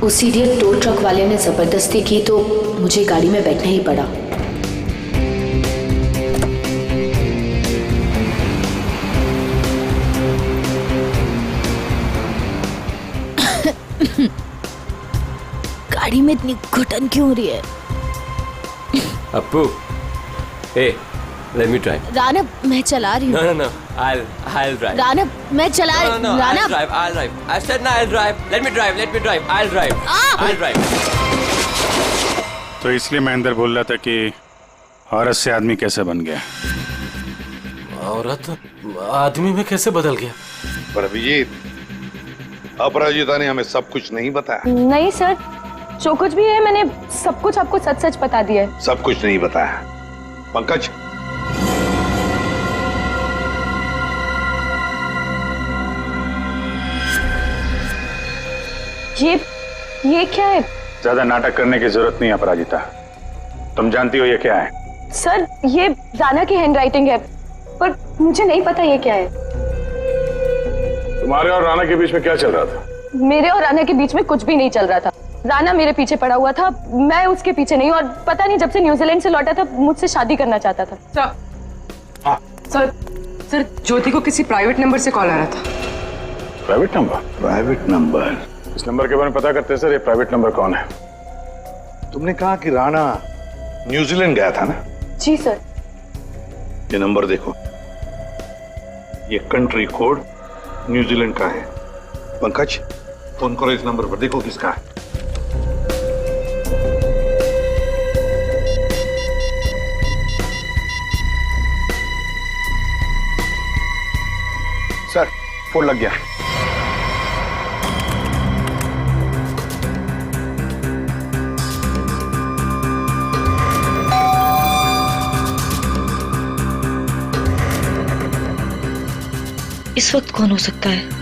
उस इडियट टो ट्रक वाले ने जबरदस्ती की तो मुझे गाड़ी में बैठना ही पड़ा। गाड़ी में इतनी घुटन क्यों हो रही है? Appu, hey, let me drive. Rana, मैं चला रही हूँ। No, I'll drive. राणा, मैं चला रही हूँ। No, I'll drive. I said no, I'll drive. Let me drive. I'll drive. तो इसलिए मैं अंदर बोल रहा था कि औरत से आदमी कैसे बन गया। औरत आदमी में कैसे बदल गया? पर अभिजीत, अपराजिता ने हमें सब कुछ नहीं बताया। नहीं सर, जो कुछ भी है मैंने सब कुछ आपको सच बता दिया है। सब कुछ नहीं बताया। पंकज, ये क्या है? ज्यादा नाटक करने की जरूरत नहीं अपराजिता, तुम जानती हो ये क्या है? सर, ये राणा की हैंडराइटिंग है, पर मुझे नहीं पता ये क्या है। तुम्हारे और राणा के बीच में क्या चल रहा था? मेरे और राना के बीच में कुछ भी नहीं चल रहा था। राना मेरे पीछे पड़ा हुआ था, मैं उसके पीछे नहीं, और पता नहीं जब से न्यूजीलैंड से लौटा था मुझसे शादी करना चाहता था। सर ज्योति को किसी प्राइवेट नंबर से कॉल आ रहा था। Private number? Private number? इस नंबर के बारे में पता करते सर, ये प्राइवेट नंबर कौन है? तुमने कहा कि राणा न्यूजीलैंड गया था ना? जी सर। ये नंबर देखो, ये कंट्री कोड न्यूजीलैंड का है। पंकज, फोन करो इस नंबर पर, देखो किसका है। सर फोन लग गया। इस वक्त कौन हो सकता है?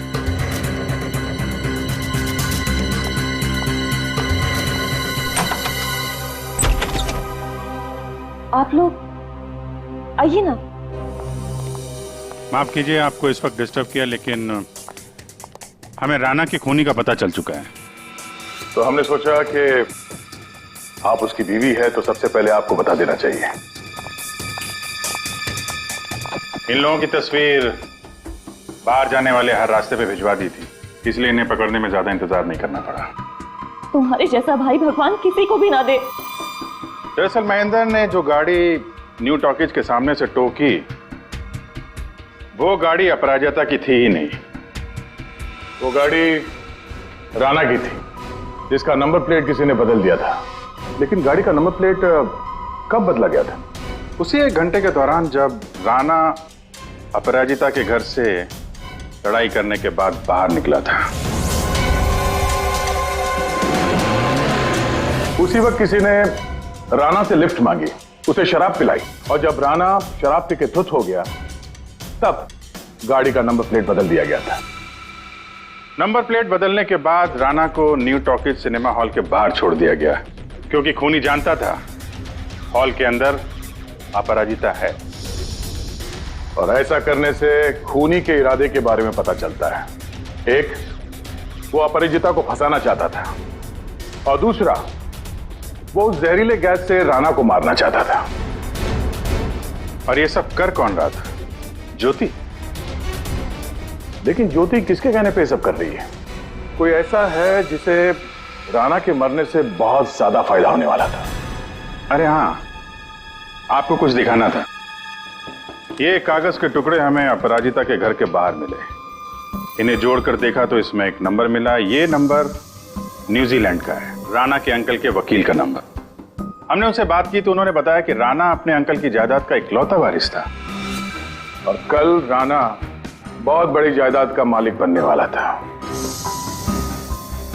आप लोग आइए ना। माफ कीजिए आपको इस वक्त डिस्टर्ब किया, लेकिन हमें राणा की खूनी का पता चल चुका है। तो हमने सोचा कि आप उसकी बीवी है तो सबसे पहले आपको बता देना चाहिए। इन लोगों की तस्वीर बाहर जाने वाले हर रास्ते पे भिजवा दी थी, इसलिए इन्हें पकड़ने में ज्यादा इंतजार नहीं करना पड़ा। तुम्हारे जैसा भाई भगवान किसी को भी ना दे। दरअसल महेंद्र ने जो गाड़ी न्यू टॉकीज के सामने से टो की, वो गाड़ी अपराजिता की थी ही नहीं। वो गाड़ी राणा की थी, जिसका नंबर प्लेट किसी ने बदल दिया था। लेकिन गाड़ी का नंबर प्लेट कब बदला गया था? उसी 1 घंटे के दौरान जब राणा अपराजिता के घर से लड़ाई करने के बाद बाहर निकला था। उसी वक्त किसी ने राणा से लिफ्ट मांगी, उसे शराब पिलाई, और जब राणा शराब पी के धुत हो गया तब गाड़ी का नंबर प्लेट बदल दिया गया था। नंबर प्लेट बदलने के बाद राणा को न्यू टॉकीज सिनेमा हॉल के बाहर छोड़ दिया गया, क्योंकि खूनी जानता था हॉल के अंदर अपराजिता है, और ऐसा करने से खूनी के इरादे के बारे में पता चलता है। एक, वो अपराजिता को फंसाना चाहता था, और दूसरा, वो उस जहरीले गैस से राणा को मारना चाहता था। और ये सब कर कौन रहा था? ज्योति। लेकिन ज्योति किसके कहने पे सब कर रही है? कोई ऐसा है जिसे राणा के मरने से बहुत ज्यादा फायदा होने वाला था। अरे हाँ, आपको कुछ दिखाना था। ये कागज के टुकड़े हमें अपराजिता के घर के बाहर मिले। इन्हें जोड़कर देखा तो इसमें एक नंबर मिला। ये नंबर न्यूजीलैंड का है, राणा के अंकल के वकील का नंबर। हमने उनसे बात की तो उन्होंने बताया कि राणा अपने अंकल की जायदाद का इकलौता वारिस था, और कल राणा बहुत बड़ी जायदाद का मालिक बनने वाला था।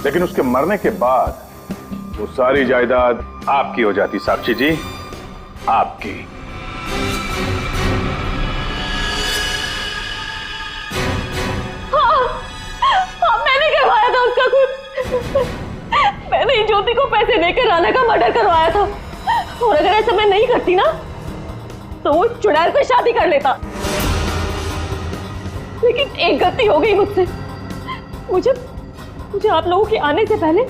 लेकिन उसके मरने के बाद वो सारी जायदाद आपकी हो जाती, साक्षी जी, आपकी। हाँ, मैंने करवाया था उसका खून। मैंने ज्योति को पैसे देकर राणा का मर्डर करवाया था, और अगर ऐसा मैं नहीं करती ना तो वो चुड़ैल से शादी कर लेता। लेकिन एक गलती हो गई मुझसे। मुझे आप लोगों के आने से पहले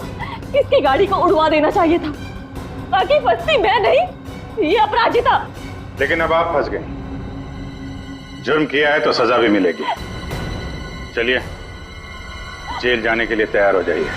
इसकी गाड़ी को उड़वा देना चाहिए था, ताकि फंसती मैं नहीं, ये अपराजिता। लेकिन अब आप फंस गए। जुर्म किया है तो सजा भी मिलेगी। चलिए जेल जाने के लिए तैयार हो जाइए।